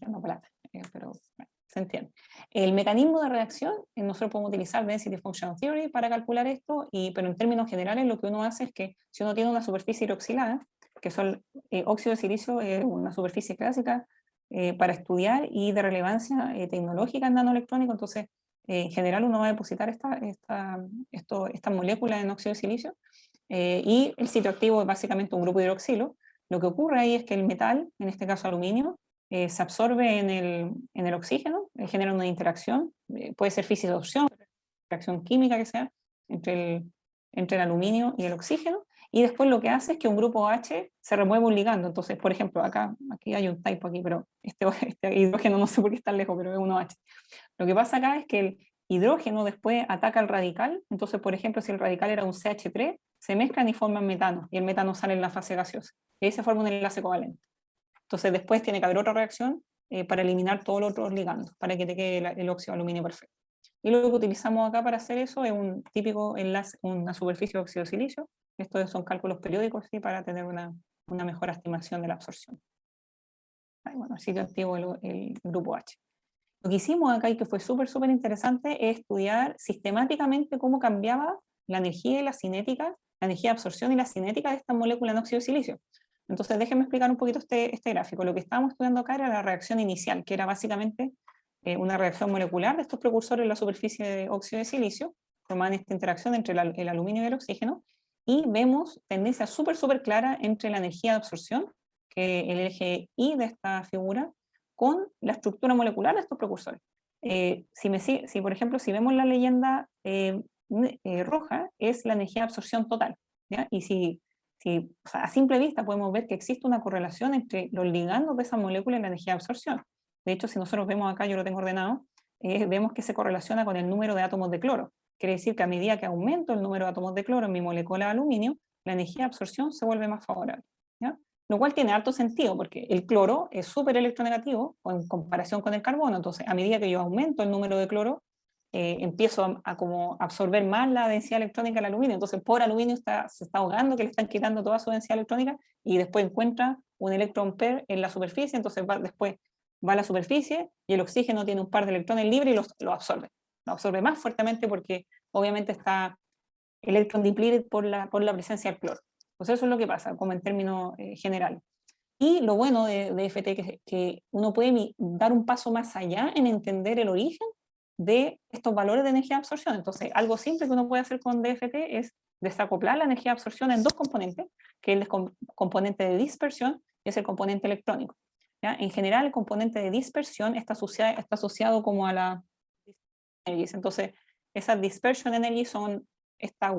no plata. Pero bueno. se entiende. El mecanismo de reacción, nosotros podemos utilizar Density Functional Theory para calcular esto, pero en términos generales lo que uno hace es que si uno tiene una superficie hidroxilada, que son óxido de silicio, una superficie clásica para estudiar y de relevancia tecnológica en nanoelectrónico, entonces en general uno va a depositar esta molécula en óxido de silicio y el sitio activo es básicamente un grupo hidroxilo. Lo que ocurre ahí es que el metal, en este caso aluminio, se absorbe en el oxígeno, genera una interacción, puede ser física de opción, reacción química que sea, entre el aluminio y el oxígeno, y después lo que hace es que un grupo H se remueve un ligando. Entonces, por ejemplo, aquí hay un typo aquí, pero este hidrógeno no sé por qué está lejos, pero es 1H. Lo que pasa acá es que el hidrógeno después ataca al radical, entonces, por ejemplo, si el radical era un CH3, se mezclan y forman metano, y el metano sale en la fase gaseosa, y ahí se forma un enlace covalente. Entonces después tiene que haber otra reacción para eliminar todos los otros ligandos, para que te quede el óxido de aluminio perfecto. Y lo que utilizamos acá para hacer eso es un típico enlace, una superficie de óxido de silicio. Estos son cálculos periódicos, ¿sí? Para tener una mejor estimación de la absorción. Bueno, el sitio activo el grupo H. Lo que hicimos acá y que fue súper interesante es estudiar sistemáticamente cómo cambiaba la energía y la cinética, la energía de absorción y la cinética de esta molécula en óxido de silicio. Entonces déjenme explicar un poquito este gráfico. Lo que estábamos estudiando acá era la reacción inicial, que era básicamente una reacción molecular de estos precursores en la superficie de óxido de silicio, formaban esta interacción entre el aluminio y el oxígeno, y vemos tendencia súper clara entre la energía de absorción, que el eje Y de esta figura, con la estructura molecular de estos precursores. Si por ejemplo, si vemos la leyenda roja, es la energía de absorción total, ¿ya? Y o sea, a simple vista podemos ver que existe una correlación entre los ligandos de esa molécula y la energía de absorción. De hecho, si nosotros vemos acá, yo lo tengo ordenado, vemos que se correlaciona con el número de átomos de cloro. Quiere decir que a medida que aumento el número de átomos de cloro en mi molécula de aluminio, la energía de absorción se vuelve más favorable, ¿ya? Lo cual tiene harto sentido, porque el cloro es súper electronegativo en comparación con el carbono. Entonces, a medida que yo aumento el número de cloro, empiezo a como absorber más la densidad electrónica del aluminio. Entonces, por aluminio se está ahogando, que le están quitando toda su densidad electrónica, y después encuentra un electrón pair en la superficie, entonces después va a la superficie, y el oxígeno tiene un par de electrones libres y lo absorbe. Lo absorbe más fuertemente porque obviamente está electron depleted por la presencia del cloro. Pues eso es lo que pasa, como en términos generales. Y lo bueno de DFT es que uno puede dar un paso más allá en entender el origen de estos valores de energía de absorción. Entonces, algo simple que uno puede hacer con DFT es desacoplar la energía de absorción en dos componentes, que es el componente de dispersión y es el componente electrónico, ¿ya? En general, el componente de dispersión está asociado como a la energies. Entonces, esas dispersion energies son esta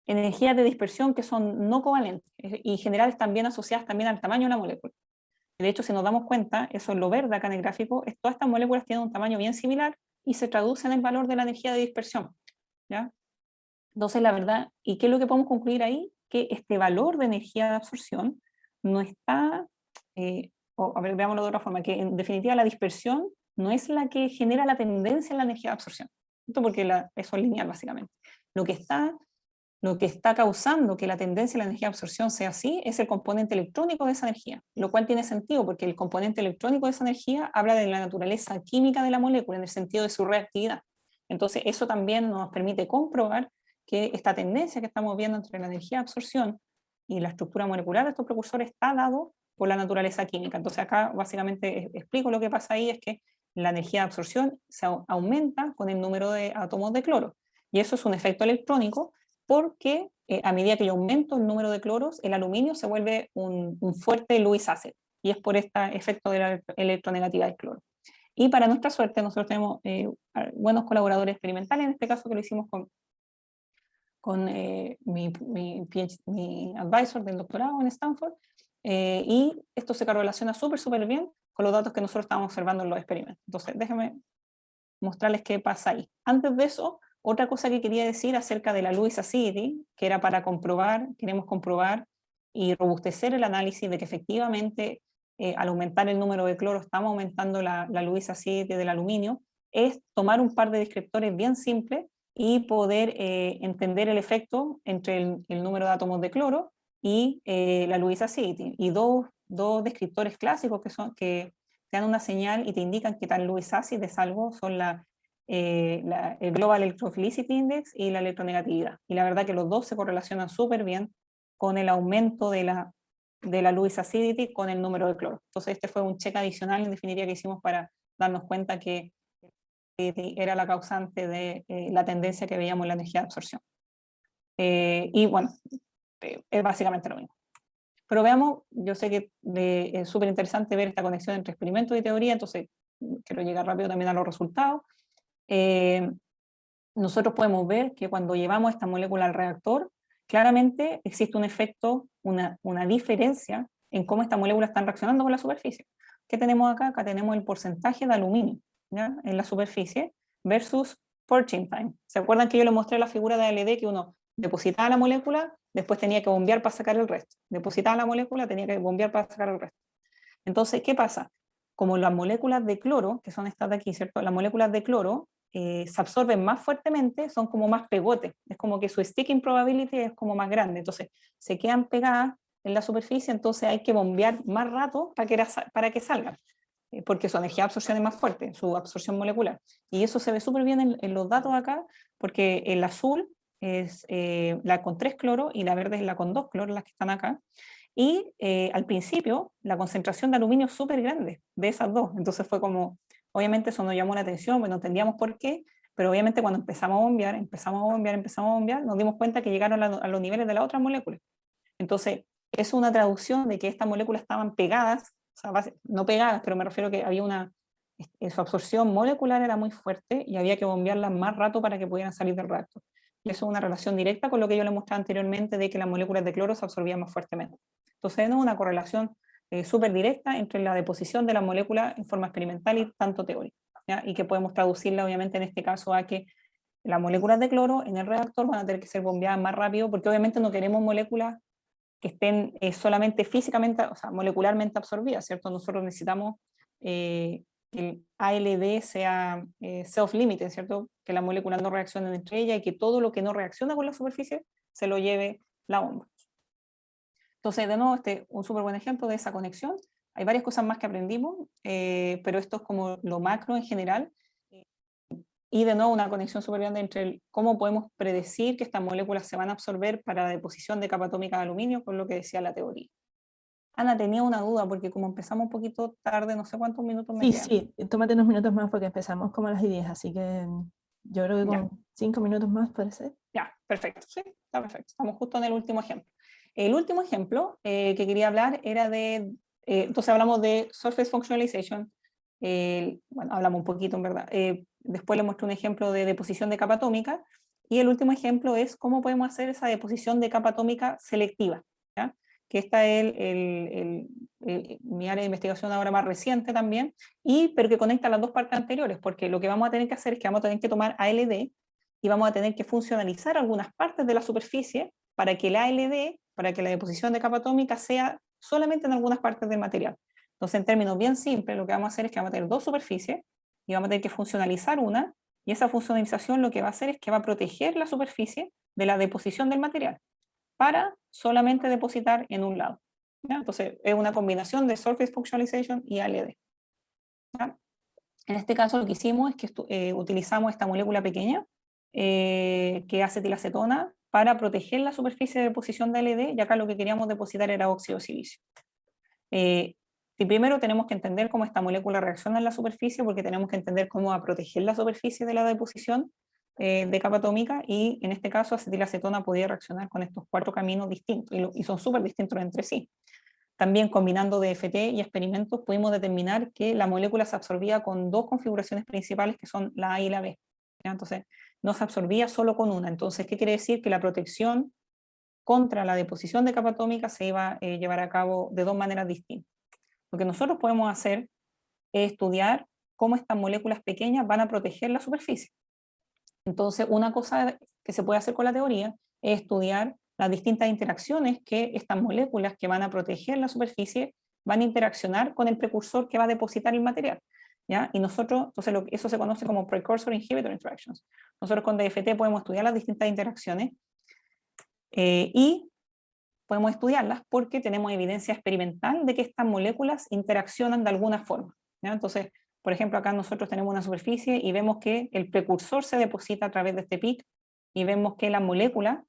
energías de dispersión que son no covalentes y en general están bien asociadas también al tamaño de la molécula. De hecho, si nos damos cuenta, eso es lo verde acá en el gráfico, todas estas moléculas tienen un tamaño bien similar y se traduce en el valor de la energía de dispersión, ¿ya? Entonces, la verdad, ¿y qué es lo que podemos concluir ahí? Que este valor de energía de absorción no está, a ver, veámoslo de otra forma, que en definitiva la dispersión no es la que genera la tendencia en la energía de absorción, ¿cierto? Porque eso es lineal básicamente. Lo que está causando que la tendencia a la energía de absorción sea así es el componente electrónico de esa energía, lo cual tiene sentido porque el componente electrónico de esa energía habla de la naturaleza química de la molécula en el sentido de su reactividad. Entonces eso también nos permite comprobar que esta tendencia que estamos viendo entre la energía de absorción y la estructura molecular de estos precursores está dado por la naturaleza química. Entonces acá básicamente explico lo que pasa ahí, es que la energía de absorción se aumenta con el número de átomos de cloro, y eso es un efecto electrónico porque a medida que yo aumento el número de cloros, el aluminio se vuelve un fuerte Lewis acid, y es por este efecto de la electronegatividad del cloro. Y para nuestra suerte, nosotros tenemos buenos colaboradores experimentales, en este caso que lo hicimos con mi advisor del doctorado en Stanford, y esto se correlaciona súper bien con los datos que nosotros estábamos observando en los experimentos. Entonces, déjenme mostrarles qué pasa ahí. Antes de eso, otra cosa que quería decir acerca de la Lewis acidity, que era para queremos comprobar y robustecer el análisis de que efectivamente al aumentar el número de cloro estamos aumentando la Lewis acidity del aluminio, es tomar un par de descriptores bien simples y poder entender el efecto entre el número de átomos de cloro y la Lewis acidity. Y dos descriptores clásicos que te dan una señal y te indican qué tan Lewis acid es algo, son el Global Electrophilicity Index y la electronegatividad. Y la verdad que los dos se correlacionan súper bien con el aumento de la Lewis acidity con el número de cloro. Entonces este fue un check adicional en definitiva que hicimos para darnos cuenta que era la causante de la tendencia que veíamos en la energía de absorción. Y bueno, es básicamente lo mismo. Pero veamos, yo sé que es súper interesante ver esta conexión entre experimento y teoría, entonces quiero llegar rápido también a los resultados. Nosotros podemos ver que cuando llevamos esta molécula al reactor, claramente existe un efecto, una diferencia en cómo estas moléculas están reaccionando con la superficie. ¿Qué tenemos acá? Acá tenemos el porcentaje de aluminio, ¿ya?, en la superficie versus purging time. ¿Se acuerdan que yo les mostré la figura de ALD que uno depositaba la molécula, después tenía que bombear para sacar el resto? Depositaba la molécula, tenía que bombear para sacar el resto. Entonces, ¿qué pasa? Como las moléculas de cloro, que son estas de aquí, ¿cierto? Las moléculas de cloro se absorben más fuertemente, son como más pegotes, es como que su sticking probability es como más grande, entonces se quedan pegadas en la superficie, entonces hay que bombear más rato para que salgan, porque su energía de absorción es más fuerte, su absorción molecular. Y eso se ve súper bien en los datos acá, porque el azul es la con 3 cloro y la verde es la con 2 cloro, las que están acá. Y al principio la concentración de aluminio es súper grande de esas dos, entonces fue como, obviamente eso nos llamó la atención, pues no entendíamos por qué, pero obviamente cuando empezamos a bombear, nos dimos cuenta que llegaron a los niveles de las otras moléculas. Entonces, es una traducción de que estas moléculas estaban pegadas, o sea, no pegadas, pero me refiero a que había su absorción molecular era muy fuerte y había que bombearlas más rato para que pudieran salir del reactor. Y eso es una relación directa con lo que yo les mostraba anteriormente de que las moléculas de cloro se absorbían más fuertemente. Entonces, tenemos una correlación súper directa entre la deposición de la molécula en forma experimental y tanto teórica, ¿ya? Y que podemos traducirla obviamente en este caso a que las moléculas de cloro en el reactor van a tener que ser bombeadas más rápido, porque obviamente no queremos moléculas que estén solamente físicamente, o sea, molecularmente absorbidas, ¿cierto? Nosotros necesitamos que el ALD sea self-limited, ¿cierto? Que las moléculas no reaccionen entre ellas y que todo lo que no reacciona con la superficie se lo lleve la bomba. Entonces, de nuevo, este es un súper buen ejemplo de esa conexión. Hay varias cosas más que aprendimos, pero esto es como lo macro en general. Y de nuevo, una conexión súper grande entre cómo podemos predecir que estas moléculas se van a absorber para la deposición de capa atómica de aluminio, con lo que decía la teoría. Ana, tenía una duda, porque como empezamos un poquito tarde, no sé cuántos minutos me quedan. Sí, tómate unos minutos más porque empezamos como a las 10, así que yo creo que Ya, con 5 minutos más puede ser. ya, perfecto, sí, está perfecto. Estamos justo en el último ejemplo. El último ejemplo que quería hablar era entonces hablamos de Surface Functionalization, bueno, hablamos un poquito en verdad. Después le mostré un ejemplo de deposición de capa atómica, y el último ejemplo es cómo podemos hacer esa deposición de capa atómica selectiva, ¿ya? Que esta es mi área de investigación ahora más reciente también, pero que conecta las dos partes anteriores, porque lo que vamos a tener que hacer es que vamos a tener que tomar ALD y vamos a tener que funcionalizar algunas partes de la superficie para que el ALD, para que la deposición de capa atómica sea solamente en algunas partes del material. Entonces, en términos bien simples, lo que vamos a hacer es que vamos a tener dos superficies y vamos a tener que funcionalizar una, y esa funcionalización lo que va a hacer es que va a proteger la superficie de la deposición del material para solamente depositar en un lado, ¿ya? Entonces, es una combinación de Surface Functionalization y ALD, ¿ya? En este caso, lo que hicimos es que utilizamos esta molécula pequeña, que es acetilacetona, para proteger la superficie de deposición de ALD, y acá lo que queríamos depositar era óxido de silicio. Y primero tenemos que entender cómo esta molécula reacciona en la superficie, porque tenemos que entender cómo va a proteger la superficie de la deposición de capa atómica, y en este caso acetilacetona podía reaccionar con estos 4 caminos distintos, y son súper distintos entre sí. También combinando DFT y experimentos pudimos determinar que la molécula se absorbía con 2 configuraciones principales, que son la A y la B, ¿ya? Entonces no se absorbía solo con una. Entonces, ¿qué quiere decir? Que la protección contra la deposición de capa atómica se iba a llevar a cabo de 2 maneras distintas. Lo que nosotros podemos hacer es estudiar cómo estas moléculas pequeñas van a proteger la superficie. Entonces, una cosa que se puede hacer con la teoría es estudiar las distintas interacciones que estas moléculas que van a proteger la superficie van a interaccionar con el precursor que va a depositar el material, ¿ya? Y nosotros, entonces eso se conoce como Precursor Inhibitor Interactions. Nosotros con DFT podemos estudiar las distintas interacciones y podemos estudiarlas porque tenemos evidencia experimental de que estas moléculas interaccionan de alguna forma, ¿ya? Entonces, por ejemplo, acá nosotros tenemos una superficie y vemos que el precursor se deposita a través de este PIC, y vemos que la molécula,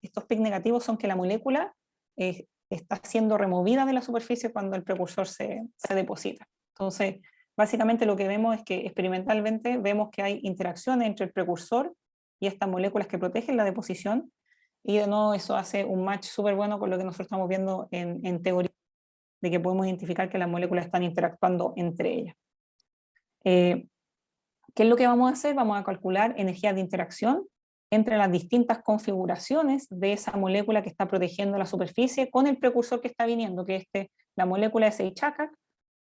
estos PIC negativos son que la molécula está siendo removida de la superficie cuando el precursor se deposita. Entonces, básicamente lo que vemos es que experimentalmente vemos que hay interacciones entre el precursor y estas moléculas que protegen la deposición, y de nuevo eso hace un match súper bueno con lo que nosotros estamos viendo en teoría, de que podemos identificar que las moléculas están interactuando entre ellas. ¿Qué es lo que vamos a hacer? Vamos a calcular energías de interacción entre las distintas configuraciones de esa molécula que está protegiendo la superficie con el precursor que está viniendo, que la molécula es HACAC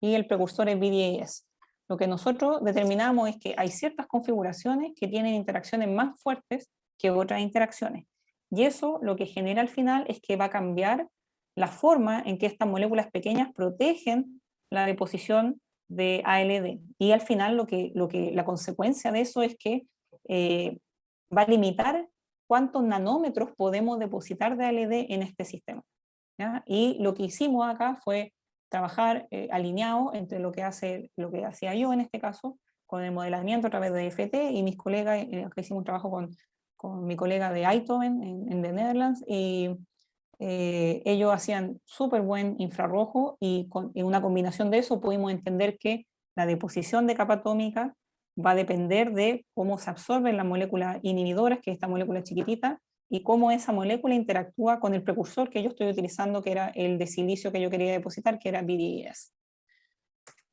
y el precursor es BDAS. Lo que nosotros determinamos es que hay ciertas configuraciones que tienen interacciones más fuertes que otras interacciones. Y eso lo que genera al final es que va a cambiar la forma en que estas moléculas pequeñas protegen la deposición de ALD. Y al final la consecuencia de eso es que va a limitar cuántos nanómetros podemos depositar de ALD en este sistema, ¿ya? Y lo que hicimos acá fue trabajar alineado entre lo que hacía yo en este caso, con el modelamiento a través de FT, y mis colegas, acá hicimos un trabajo con mi colega de Eindhoven en The Netherlands, y ellos hacían súper buen infrarrojo, y en una combinación de eso pudimos entender que la deposición de capa atómica va a depender de cómo se absorben las moléculas inhibidoras, que es esta molécula chiquitita, y cómo esa molécula interactúa con el precursor que yo estoy utilizando, que era el de silicio que yo quería depositar, que era BDAS.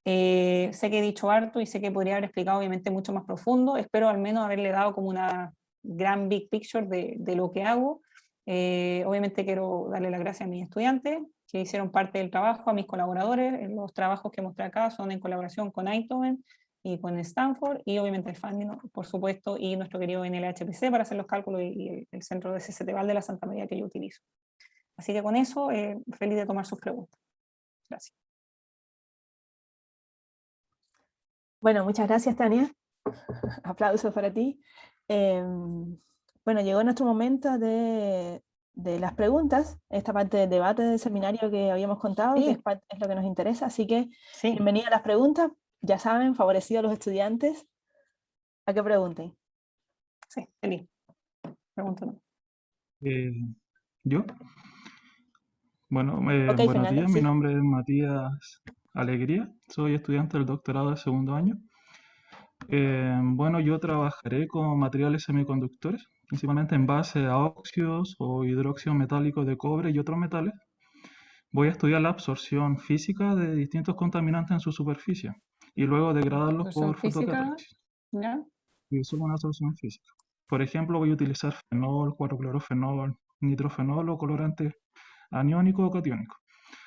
Sé que he dicho harto y sé que podría haber explicado obviamente mucho más profundo. Espero al menos haberle dado como una gran big picture de lo que hago. Obviamente quiero darle las gracias a mis estudiantes que hicieron parte del trabajo, a mis colaboradores. Los trabajos que mostré acá son en colaboración con Eindhoven y con Stanford, y obviamente el funding, por supuesto, y nuestro querido NLHPC para hacer los cálculos, y el centro de CCTVAL de la Santa María que yo utilizo. Así que con eso, feliz de tomar sus preguntas. Gracias. Bueno, muchas gracias, Tania. Aplausos para ti. Bueno, llegó nuestro momento de las preguntas, esta parte del debate del seminario que habíamos contado, Sí. que es lo que nos interesa, así que Sí. bienvenida a las preguntas. Ya saben, favorecido a los estudiantes a que pregunten. Sí, feliz. Pregúntame. ¿Yo? Bueno, Ok, buenos Fernando, días, mi sí. nombre es Matías Alegría, soy estudiante del doctorado de segundo año. Bueno, yo trabajaré con materiales semiconductores, principalmente en base a óxidos o hidróxido metálico de cobre y otros metales. Voy a estudiar la absorción física de distintos contaminantes en su superficie y luego degradarlos por Física, fotocatálisis. ¿ya? Y eso es una absorción física. Por ejemplo, voy a utilizar fenol, 4-clorofenol, nitrofenol o colorantes aniónico o catiónico.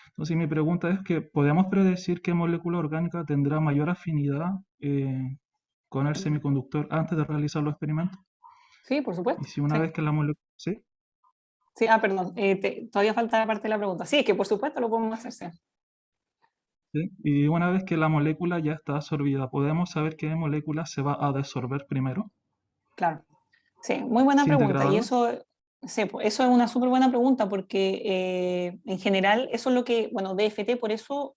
Entonces mi pregunta es que ¿podemos predecir qué molécula orgánica tendrá mayor afinidad con el semiconductor antes de realizar los experimentos? Sí, por supuesto. Y si una Sí. vez que la molécula... ¿Sí? Sí, perdón, todavía falta parte de la pregunta. Sí, es que por supuesto lo podemos hacer, sí. ¿Sí? Y una vez que la molécula ya está absorbida, ¿podemos saber qué molécula se va a desorber primero? Claro. Sí, muy buena ¿Sin pregunta. Y degradarla? eso es una súper buena pregunta, porque en general eso es lo que, bueno, DFT, por eso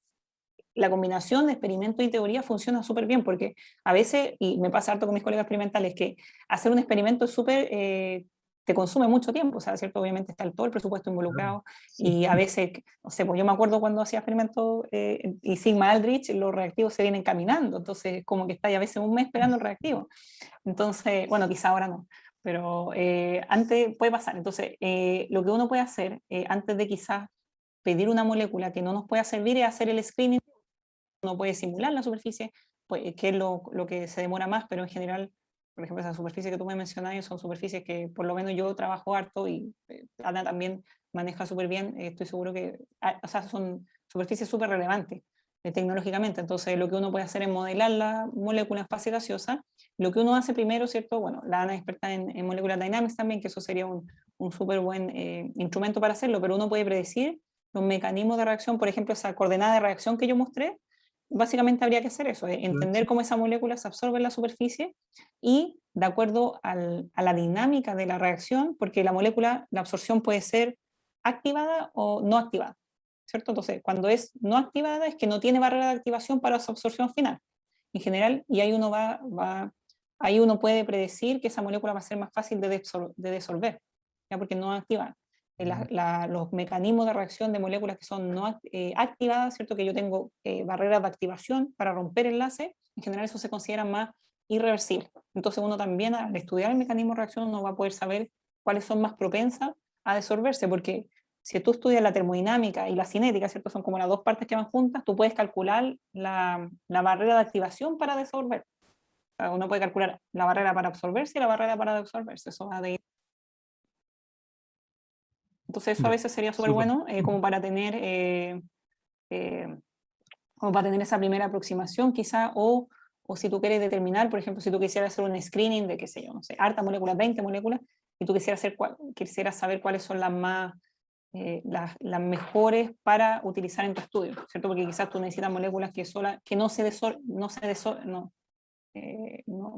la combinación de experimento y teoría funciona súper bien, porque a veces, y me pasa harto con mis colegas experimentales, que hacer un experimento es súper, te consume mucho tiempo, o sea, ¿cierto? Obviamente está todo el presupuesto Claro. involucrado, Sí. y a veces, no sé, pues yo me acuerdo cuando hacía experimentos y Sigma Aldrich, los reactivos se vienen caminando, entonces como que está ahí a veces un mes esperando el reactivo. Entonces, bueno, quizá ahora no, pero antes puede pasar. Entonces, lo que uno puede hacer antes de quizás pedir una molécula que no nos pueda servir es hacer el screening. Uno puede simular la superficie, pues, que es lo que se demora más, pero en general, por ejemplo, esas superficies que tú me mencionas son superficies que por lo menos yo trabajo harto, y Ana también maneja súper bien, estoy seguro que, o sea, son superficies súper relevantes tecnológicamente. Entonces, lo que uno puede hacer es modelar la molécula en fase gaseosa. Lo que uno hace primero, ¿cierto? Bueno, la Ana es experta en molecular dynamics también, que eso sería un súper buen instrumento para hacerlo, pero uno puede predecir los mecanismos de reacción. Por ejemplo, esa coordenada de reacción que yo mostré, básicamente habría que hacer eso, entender cómo esa molécula se absorbe en la superficie, y de acuerdo a la dinámica de la reacción, porque la molécula, la absorción puede ser activada o no activada, ¿cierto? Entonces, cuando es no activada es que no tiene barrera de activación para su absorción final, en general, y ahí ahí uno puede predecir que esa molécula va a ser más fácil de disolver, ¿ya? Porque no activa. Los mecanismos de reacción de moléculas que son no activadas, ¿cierto? Que yo tengo barreras de activación para romper enlace, en general eso se considera más irreversible. Entonces uno también al estudiar el mecanismo de reacción uno va a poder saber cuáles son más propensas a disolverse, porque si tú estudias la termodinámica y la cinética, ¿cierto? Son como las dos partes que van juntas, tú puedes calcular la barrera de activación para disolver. O sea, uno puede calcular la barrera para absorberse y la barrera para disolverse. Eso va de... Entonces eso a Ya, veces sería súper súper. bueno como para tener... como para tener esa primera aproximación quizá, o si tú quieres determinar, por ejemplo, si tú quisieras hacer un screening de, qué sé yo, no sé, harta moléculas, 20 moléculas, y tú quisieras saber cuáles son las más, las mejores para utilizar en tu estudio, ¿cierto? Porque quizás tú necesitas moléculas que no se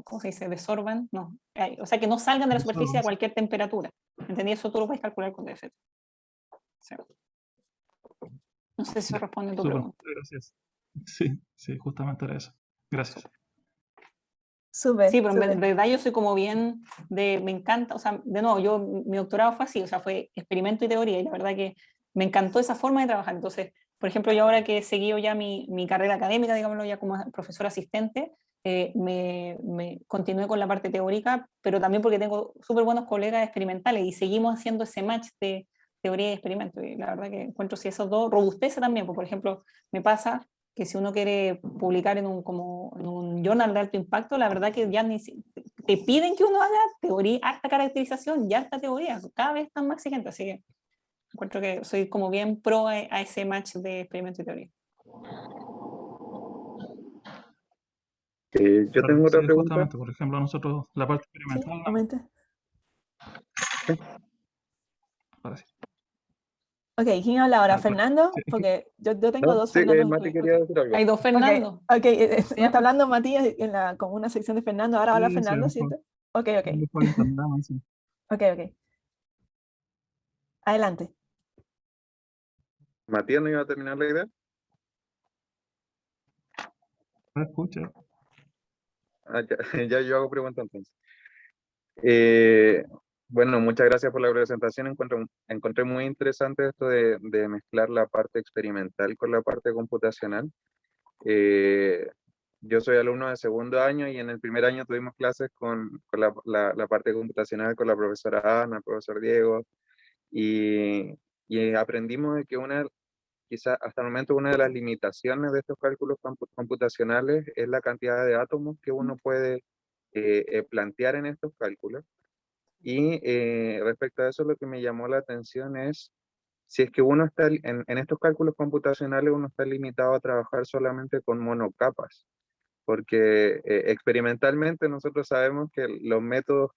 ¿cómo se dice? Desorban, no. O sea, que no salgan de la Eso, superficie a cualquier temperatura. ¿Entendí? Eso tú lo puedes calcular con DFT. Sí. No sé si eso ya, responde a tu súper. pregunta. Gracias. Sí, sí, justamente era eso. Gracias. Súper, Sí, pero en súper. verdad yo soy como bien me encanta, o sea, de nuevo, mi doctorado fue así, o sea, fue experimento y teoría, y la verdad que me encantó esa forma de trabajar. Entonces, por ejemplo, yo ahora que he seguido ya mi carrera académica, digámoslo ya como profesor asistente, me continué con la parte teórica, pero también porque tengo súper buenos colegas experimentales y seguimos haciendo ese match de teoría y experimento. Y la verdad que encuentro si esos dos robustece también, pues, por ejemplo, me pasa que si uno quiere publicar como en un journal de alto impacto, la verdad que ya te piden que uno haga teoría, harta caracterización y harta teoría, cada vez están más exigentes, así que encuentro que soy como bien pro a ese match de experimento y teoría. Yo Claro, tengo otra sí, pregunta. justamente, por ejemplo, nosotros la parte Sí, experimental, comente. ahora sí. Ok, ¿quién habla ahora? Pues, ¿Fernando? sí, Porque yo tengo No, dos sí, Fernandos Mati incluidos. quería decir algo. Hay dos Ok, Fernando. ok, ¿Se me está llama? hablando Matías con una sección de Fernando. Ahora habla sí, sí, Fernando, mejor, ¿cierto? Ok, ok, mejor entendamos, sí. ok, ok. Adelante. Matías no iba a terminar la idea. ¿Me escucha? Ah, ya, ya yo hago pregunta entonces. Eh, bueno, muchas gracias por la presentación. Encontré muy interesante esto de mezclar la parte experimental con la parte computacional. Eh, yo soy alumno de segundo año y en el primer año tuvimos clases con la parte computacional con la profesora Ana, el profesor Diego, y aprendimos de que quizá hasta el momento una de las limitaciones de estos cálculos computacionales es la cantidad de átomos que uno puede plantear en estos cálculos. Y respecto a eso, lo que me llamó la atención es si es que uno está en estos cálculos computacionales, uno está limitado a trabajar solamente con monocapas, porque experimentalmente nosotros sabemos que los métodos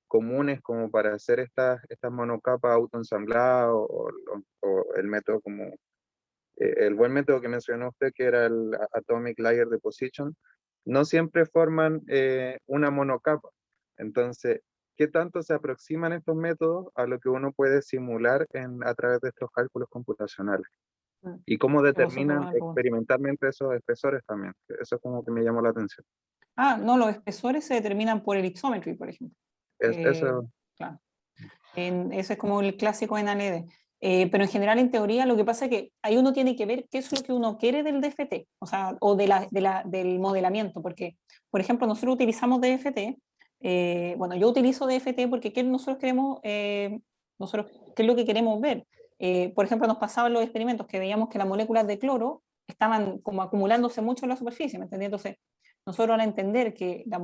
comunes como para hacer estas monocapas autoensambladas o el método como el buen método que mencionó usted, que era el Atomic Layer Deposition, no siempre forman una monocapa. Entonces, ¿qué tanto se aproximan estos métodos a lo que uno puede simular a través de estos cálculos computacionales? ¿Y cómo Pero súper determinan buena pregunta. experimentalmente esos espesores también? Eso es como que me llamó la atención. Ah, no, los espesores se determinan por el ipsometry, por ejemplo. Eso, Claro. Ese es como el clásico en ANED. Pero en general, en teoría, lo que pasa es que ahí uno tiene que ver qué es lo que uno quiere del DFT, o sea, o del modelamiento, porque, por ejemplo, nosotros utilizamos DFT, bueno, yo utilizo DFT porque nosotros queremos, ¿qué es lo que queremos ver? Por ejemplo, nos pasaban los experimentos que veíamos que las moléculas de cloro estaban como acumulándose mucho en la superficie, ¿me entendí? Entonces, nosotros al entender que la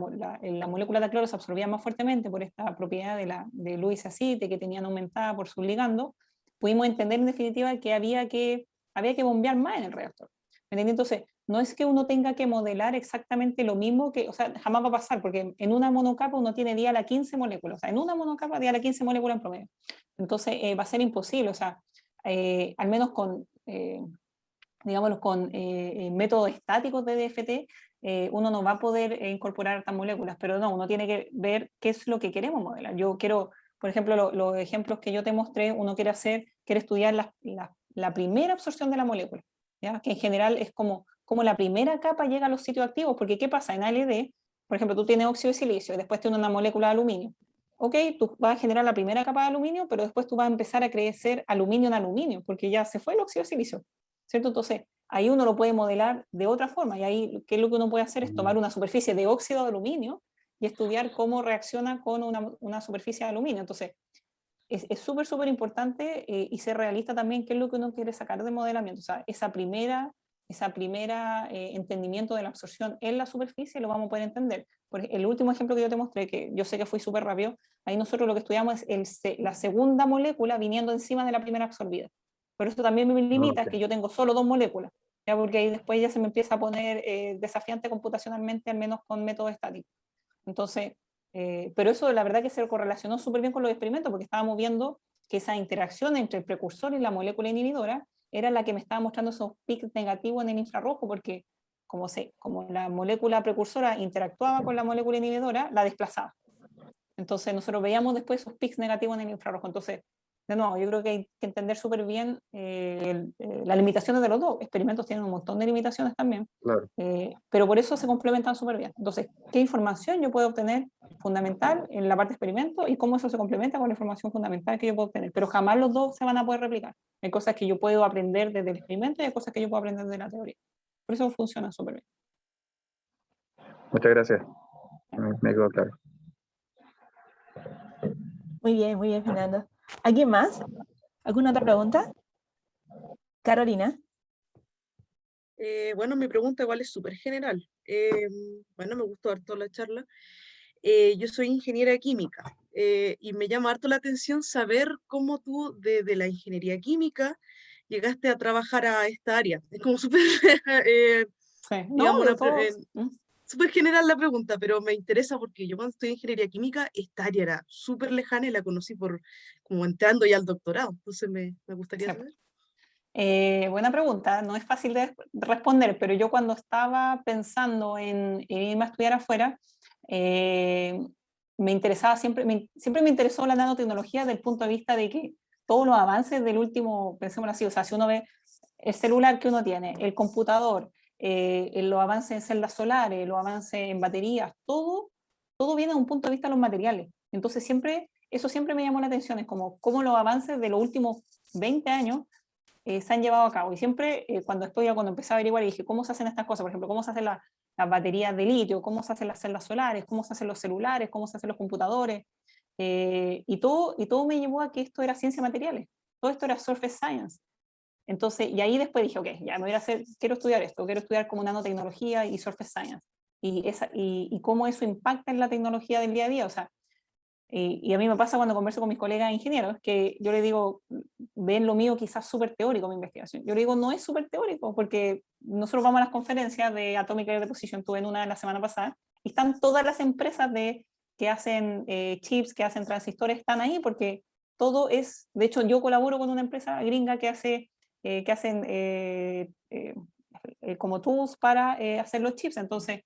molécula de cloro se absorbía más fuertemente por esta propiedad de Lewis acite que tenían aumentada por sus ligandos, pudimos entender en definitiva que había que bombear más en el reactor. ¿Me entiendes? Entonces, no es que uno tenga que modelar exactamente lo mismo o sea, jamás va a pasar, porque en una monocapa uno tiene día a la 15 moléculas, o sea, en una monocapa día a la 15 moléculas en promedio. Entonces, va a ser imposible, o sea, al menos digámoslo, con métodos estáticos de DFT, uno no va a poder incorporar estas moléculas, pero no, uno tiene que ver qué es lo que queremos modelar. Yo quiero, por ejemplo, los ejemplos que yo te mostré, uno quiere estudiar la primera absorción de la molécula, ¿ya? Que en general es como la primera capa llega a los sitios activos, porque ¿qué pasa? En ALD, por ejemplo, tú tienes óxido de silicio y después tienes una molécula de aluminio. Ok, tú vas a generar la primera capa de aluminio, pero después tú vas a empezar a crecer aluminio en aluminio, porque ya se fue el óxido de silicio, ¿cierto? Entonces, ahí uno lo puede modelar de otra forma, y ahí, ¿qué es lo que uno puede hacer? Es tomar una superficie de óxido de aluminio y estudiar cómo reacciona con una superficie de aluminio. Entonces, es súper, súper importante y ser realista también qué es lo que uno quiere sacar de modelamiento. O sea, esa primera entendimiento de la absorción en la superficie lo vamos a poder entender. Por el último ejemplo que yo te mostré, que yo sé que fui súper rápido, ahí nosotros lo que estudiamos es la segunda molécula viniendo encima de la primera absorbida. Pero esto también me limita, es que yo tengo solo 2 moléculas, ¿ya? Porque ahí después ya se me empieza a poner desafiante computacionalmente, al menos con método estático. Entonces, pero eso la verdad que se correlacionó súper bien con los experimentos, porque estábamos viendo que esa interacción entre el precursor y la molécula inhibidora era la que me estaba mostrando esos pics negativos en el infrarrojo, porque como la molécula precursora interactuaba con la molécula inhibidora, la desplazaba. Entonces nosotros veíamos después esos pics negativos en el infrarrojo. Entonces, de nuevo, yo creo que hay que entender súper bien las limitaciones de los dos. Experimentos tienen un montón de limitaciones también, Claro. pero por eso se complementan súper bien. Entonces, ¿qué información yo puedo obtener fundamental en la parte de experimento y cómo eso se complementa con la información fundamental que yo puedo obtener? Pero jamás los dos se van a poder replicar. Hay cosas que yo puedo aprender desde el experimento y hay cosas que yo puedo aprender de la teoría. Por eso funciona súper bien. Muchas gracias. Me quedó claro. Muy bien, Fernando. ¿Alguien más? ¿Alguna otra pregunta? Carolina. Bueno, mi pregunta igual es súper general. Bueno, me gustó harto la charla. Yo soy ingeniera química y me llama harto la atención saber cómo tú de la ingeniería química llegaste a trabajar a esta área. Es como súper, Sí. digamos, No, de todos. súper general la pregunta, pero me interesa porque yo cuando estudié ingeniería química, esta área era súper lejana y la conocí por como entrando ya al doctorado. Entonces me gustaría Sí. saber. Buena pregunta, no es fácil de responder, pero yo cuando estaba pensando en irme a estudiar afuera, me interesaba siempre me interesó la nanotecnología desde el punto de vista de que todos los avances del último, pensémoslo así, o sea, si uno ve el celular que uno tiene, el computador, los avances en celdas solares, los avances en baterías, todo viene de un punto de vista de los materiales. Entonces eso siempre me llamó la atención, es como cómo los avances de los últimos 20 años se han llevado a cabo. Y siempre cuando empecé a averiguar y dije, ¿cómo se hacen estas cosas? Por ejemplo, ¿cómo se hacen las baterías de litio? ¿Cómo se hacen las celdas solares? ¿Cómo se hacen los celulares? ¿Cómo se hacen los computadores? Y todo me llevó a que esto era ciencia materiales. Todo esto era surface science. Entonces, y ahí después dije, ok, ya me voy a quiero estudiar esto, quiero estudiar como nanotecnología y surface science. Y cómo eso impacta en la tecnología del día a día. O sea, y a mí me pasa cuando converso con mis colegas ingenieros, que yo les digo, ven lo mío quizás súper teórico mi investigación. Yo les digo, no es súper teórico, porque nosotros vamos a las conferencias de Atomic Air Deposition, tuve en una de la semana pasada, y están todas las empresas que hacen chips, que hacen transistores, están ahí, porque todo es, de hecho yo colaboro con una empresa gringa que hacen como tools para hacer los chips, entonces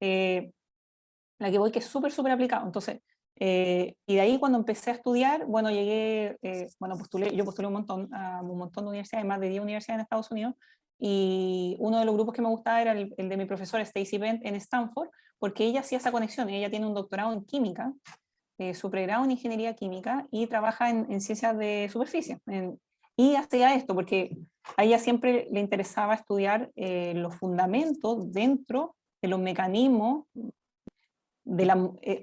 la que voy que es súper, súper aplicado. Entonces, y de ahí cuando empecé a estudiar, bueno, yo postulé un montón a un montón de universidades, más de 10 universidades en Estados Unidos, y uno de los grupos que me gustaba era el de mi profesora Stacy Bent en Stanford, porque ella hacía esa conexión, ella tiene un doctorado en química, su pregrado en ingeniería química, y trabaja en ciencias de superficie, y hacía esto, porque a ella siempre le interesaba estudiar los fundamentos dentro de los mecanismos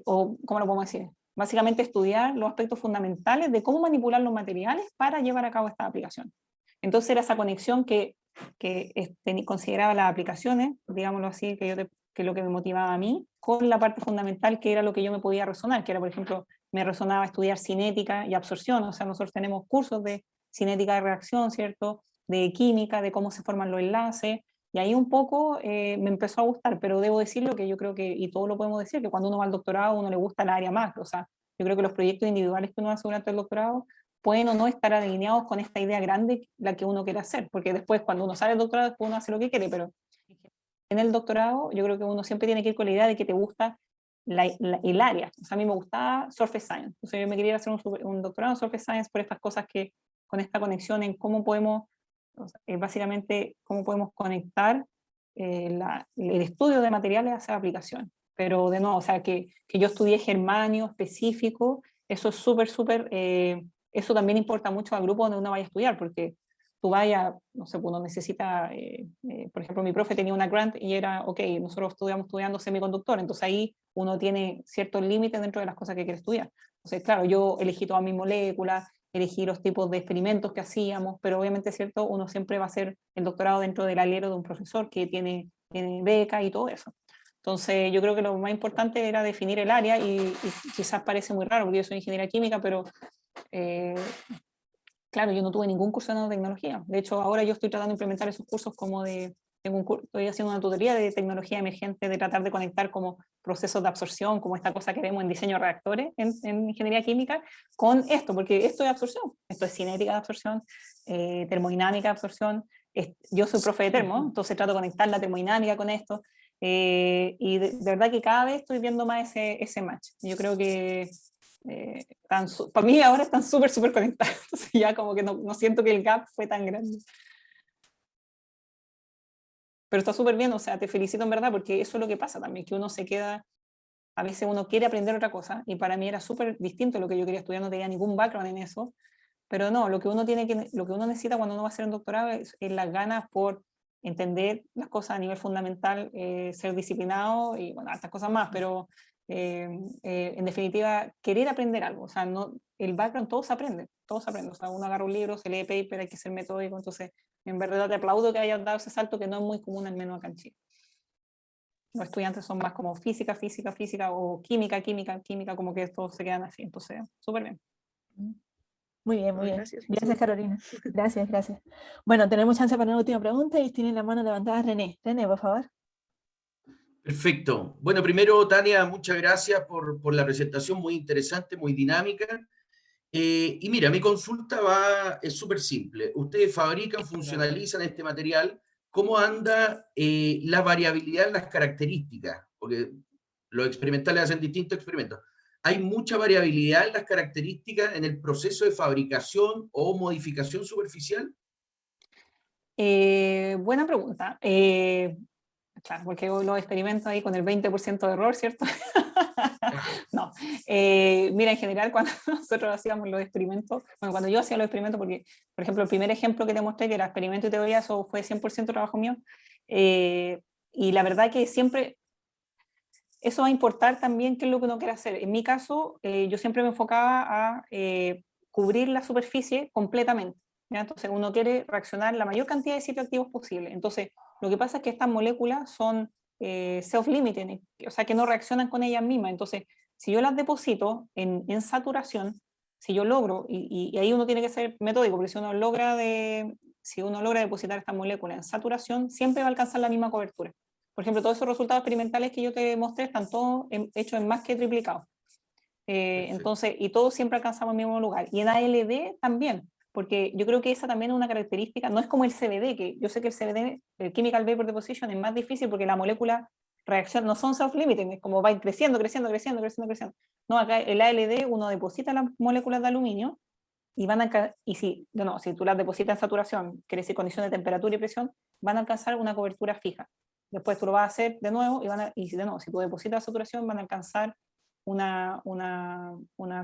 o ¿cómo lo podemos decir? Básicamente estudiar los aspectos fundamentales de cómo manipular los materiales para llevar a cabo esta aplicación. Entonces era esa conexión que consideraba las aplicaciones, digámoslo así, que es lo que me motivaba a mí, con la parte fundamental que era lo que yo me podía resonar, que era, por ejemplo, me resonaba estudiar cinética y absorción, o sea, nosotros tenemos cursos de cinética de reacción, ¿cierto? De química, de cómo se forman los enlaces, y ahí un poco me empezó a gustar, pero debo decirlo que yo creo que, y todo lo podemos decir, que cuando uno va al doctorado a uno le gusta el área macro, o sea, yo creo que los proyectos individuales que uno hace durante el doctorado pueden o no estar alineados con esta idea grande, la que uno quiere hacer, porque después cuando uno sale del doctorado, después uno hace lo que quiere, pero en el doctorado yo creo que uno siempre tiene que ir con la idea de que te gusta el área. O sea, a mí me gustaba Surface Science, entonces yo me quería hacer un doctorado en Surface Science por estas cosas con esta conexión en cómo podemos O sea, es básicamente cómo podemos conectar el estudio de materiales hacia aplicación. Pero de nuevo, o sea, que yo estudié germanio específico, eso es súper, eso también importa mucho al grupo donde uno vaya a estudiar, porque tú vayas, no sé, uno necesita, por ejemplo, mi profe tenía una grant y era, ok, nosotros estudiamos estudiando semiconductor, entonces ahí uno tiene ciertos límites dentro de las cosas que quiere estudiar. Entonces, claro, yo elegí todas mis moléculas, elegí los tipos de experimentos que hacíamos, pero obviamente es cierto, uno siempre va a hacer el doctorado dentro del alero de un profesor que tiene beca y todo eso. Entonces yo creo que lo más importante era definir el área y quizás parece muy raro porque yo soy ingeniera química, pero claro, yo no tuve ningún curso de nanotecnología. De hecho, ahora yo estoy tratando de implementar esos cursos como de, estoy haciendo una tutoría de tecnología emergente, de tratar de conectar como procesos de absorción, como esta cosa que vemos en diseño de reactores en ingeniería química, con esto, porque esto es absorción, esto es cinética de absorción, termodinámica de absorción. Yo soy profe de termo, entonces trato de conectar la termodinámica con esto, y de verdad que cada vez estoy viendo más ese match. Yo creo que para mí ahora están súper conectados, entonces ya como que no siento que el gap fue tan grande. Pero está súper bien, o sea, te felicito en verdad, porque eso es lo que pasa también, que uno se queda, a veces uno quiere aprender otra cosa, y para mí era súper distinto lo que yo quería estudiar, no tenía ningún background en eso, pero no, lo que uno necesita cuando uno va a hacer un doctorado es las ganas por entender las cosas a nivel fundamental, ser disciplinado y bueno, hartas cosas más, pero en definitiva, querer aprender algo, o sea, no, el background todos aprenden, o sea, uno agarra un libro, se lee paper, hay que ser metódico, entonces en verdad te aplaudo que hayas dado ese salto que no es muy común, al menos acá en Chile. Los estudiantes son más como física, o química, como que todos se quedan así, entonces, súper bien. Muy bien, muy Ay, bien. gracias. Gracias, Carolina. Gracias. Bueno, tenemos chance para una última pregunta y tiene la mano levantada René. René, por favor. Perfecto. Bueno, primero, Tania, muchas gracias por la presentación, muy interesante, muy dinámica. Y mira, mi consulta es súper simple. Ustedes fabrican, funcionalizan este material. ¿Cómo anda la variabilidad en las características? Porque los experimentales hacen distintos experimentos. ¿Hay mucha variabilidad en las características en el proceso de fabricación o modificación superficial? Buena pregunta. Claro, porque los experimentos ahí con el 20% de error, ¿cierto? No. Mira, en general, cuando nosotros hacíamos los experimentos, bueno, cuando yo hacía los experimentos, porque, por ejemplo, el primer ejemplo que te mostré, que era experimento y teoría, eso fue 100% trabajo mío, y la verdad que siempre, eso va a importar también qué es lo que uno quiere hacer. En mi caso, yo siempre me enfocaba a cubrir la superficie completamente, ¿ya? Entonces, uno quiere reaccionar la mayor cantidad de sitios activos posible. Entonces, lo que pasa es que estas moléculas son self-limiting, o sea, que no reaccionan con ellas mismas. Entonces, si yo las deposito en saturación, si yo logro, y ahí uno tiene que ser metódico, porque si uno logra depositar esta molécula en saturación, siempre va a alcanzar la misma cobertura. Por ejemplo, todos esos resultados experimentales que yo te mostré están todos hechos en más que triplicados. Entonces, y todos siempre alcanzamos el mismo lugar. Y en ALD también, porque yo creo que esa también es una característica, no es como el CVD, que yo sé que el CVD, el Chemical Vapor Deposition, es más difícil porque la molécula reacciona, no son self-limiting, es como va creciendo. No, acá el ALD uno deposita las moléculas de aluminio y si tú las depositas en saturación, quiere decir condiciones de temperatura y presión, van a alcanzar una cobertura fija. Después tú lo vas a hacer de nuevo y si tú depositas saturación van a alcanzar una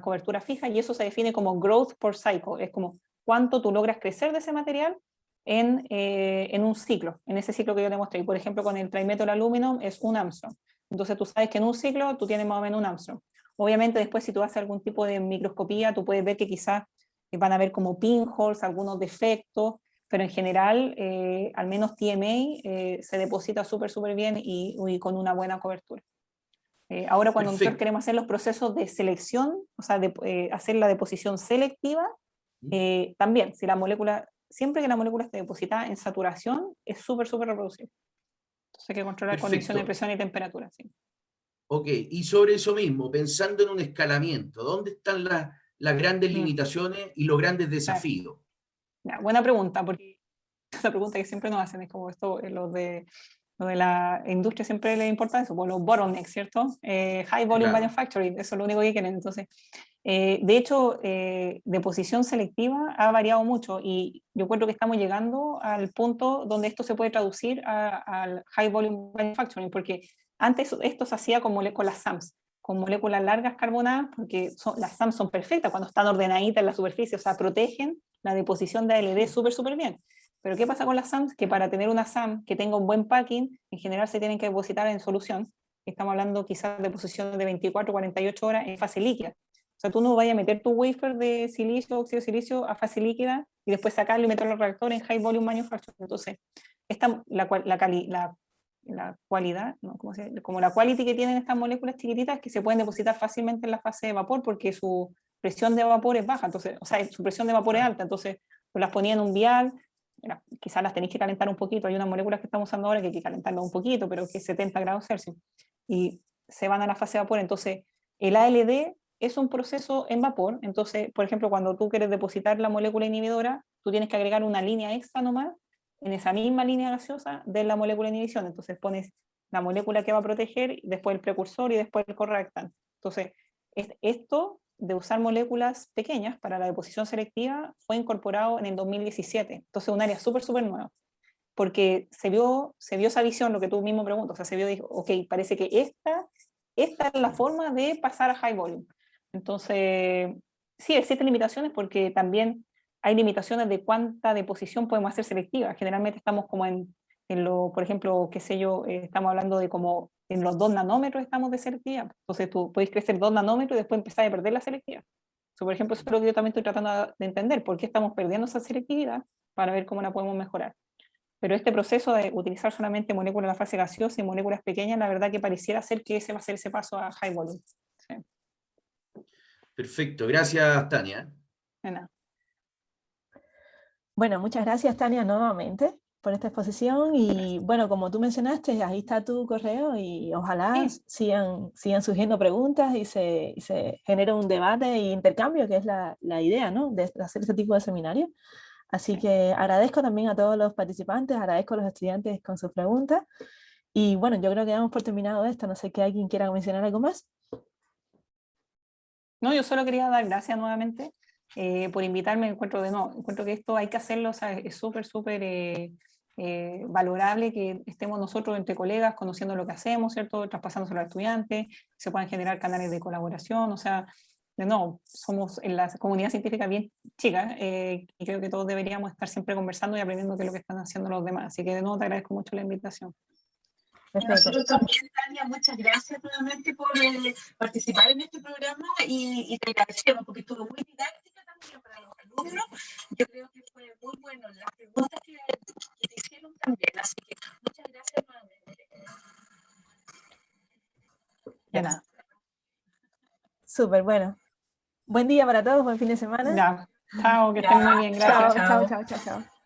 cobertura fija y eso se define como growth per cycle, es como cuánto tú logras crecer de ese material en un ciclo, en ese ciclo que yo te mostré. Por ejemplo, con el trimetal aluminum es 1 Armstrong. Entonces tú sabes que en un ciclo tú tienes más o menos 1 Armstrong. Obviamente después si tú haces algún tipo de microscopía, tú puedes ver que quizás van a ver como pinholes, algunos defectos, pero en general, al menos TMA se deposita súper bien y con una buena cobertura. Ahora cuando nosotros Perfecto. queremos hacer los procesos de selección, o sea, hacer la deposición selectiva, también, siempre que la molécula esté depositada en saturación, es súper reproducible. Entonces hay que controlar condiciones de Perfecto. presión y temperatura. Sí. Ok, y sobre eso mismo, pensando en un escalamiento, ¿dónde están las grandes limitaciones y los grandes desafíos? Ya, buena pregunta, porque esa pregunta que siempre nos hacen es como esto, Lo de la industria siempre le importa eso, por los bottlenecks, ¿cierto? High volume Claro. manufacturing, eso es lo único que quieren. Entonces, de hecho, deposición selectiva ha variado mucho y yo creo que estamos llegando al punto donde esto se puede traducir al high volume manufacturing, porque antes esto se hacía con las SAMs, con moléculas largas carbonadas, porque las SAMs son perfectas cuando están ordenaditas en la superficie, o sea, protegen la deposición de ALD súper bien. Pero ¿qué pasa con las SAMs? Que para tener una SAM que tenga un buen packing, en general se tienen que depositar en solución. Estamos hablando quizás de deposición de 24 48 horas en fase líquida. O sea, tú no vayas a meter tu wafer de silicio, óxido de silicio a fase líquida y después sacarlo y meterlo al reactor en high volume manufacturing. Entonces, la cualidad, ¿no? Como la quality que tienen estas moléculas chiquititas es que se pueden depositar fácilmente en la fase de vapor porque su presión de vapor es baja, entonces, o sea, su presión de vapor es alta, entonces tú las ponías en un vial, quizás las tenéis que calentar un poquito, hay unas moléculas que estamos usando ahora que hay que calentarlas un poquito, pero que es 70 grados Celsius, y se van a la fase de vapor, entonces el ALD es un proceso en vapor, entonces, por ejemplo, cuando tú quieres depositar la molécula inhibidora, tú tienes que agregar una línea extra nomás, en esa misma línea gaseosa de la molécula de inhibición, entonces pones la molécula que va a proteger, después el precursor y después el correactante. Entonces, esto de usar moléculas pequeñas para la deposición selectiva fue incorporado en el 2017, entonces un área súper nueva, porque se vio esa visión, lo que tú mismo preguntas, o sea, se vio, dijo, ok, parece que esta es la forma de pasar a high volume. Entonces, sí, existen limitaciones porque también hay limitaciones de cuánta deposición podemos hacer selectiva. Generalmente estamos como por ejemplo, qué sé yo, estamos hablando de como en los 2 nanómetros estamos de selectividad. Entonces tú puedes crecer 2 nanómetros y después empezar a perder la selectividad. Por ejemplo, eso es lo que yo también estoy tratando de entender, por qué estamos perdiendo esa selectividad para ver cómo la podemos mejorar. Pero este proceso de utilizar solamente moléculas de la fase gaseosa y moléculas pequeñas, la verdad que pareciera ser que ese va a ser ese paso a high volume. Sí. Perfecto, gracias Tania. De nada. Bueno, muchas gracias Tania nuevamente por esta exposición y bueno, como tú mencionaste, ahí está tu correo y ojalá sigan surgiendo preguntas y se genere un debate e intercambio, que es la idea, ¿no? De hacer este tipo de seminarios. Así que agradezco también a todos los participantes, agradezco a los estudiantes con sus preguntas y bueno, yo creo que damos por terminado esto, no sé que alguien quiera mencionar algo más. No, yo solo quería dar gracias nuevamente por invitarme. Encuentro que esto hay que hacerlo, o sea, es súper valorable que estemos nosotros entre colegas conociendo lo que hacemos, ¿cierto? Traspasándoselo a los estudiantes, se puedan generar canales de colaboración, o sea, somos en la comunidad científica bien chica y creo que todos deberíamos estar siempre conversando y aprendiendo qué es lo que están haciendo los demás. Así que de nuevo te agradezco mucho la invitación. Nosotros también, Tania, muchas gracias nuevamente por participar en este programa y te agradecemos porque estuvo muy didáctica también para los alumnos. Yo creo que fue muy bueno las preguntas que te hicieron también, así que muchas gracias nuevamente. De nada. Súper, bueno. Buen día para todos, buen fin de semana. Ya, chao, que estén muy bien, gracias. Chao.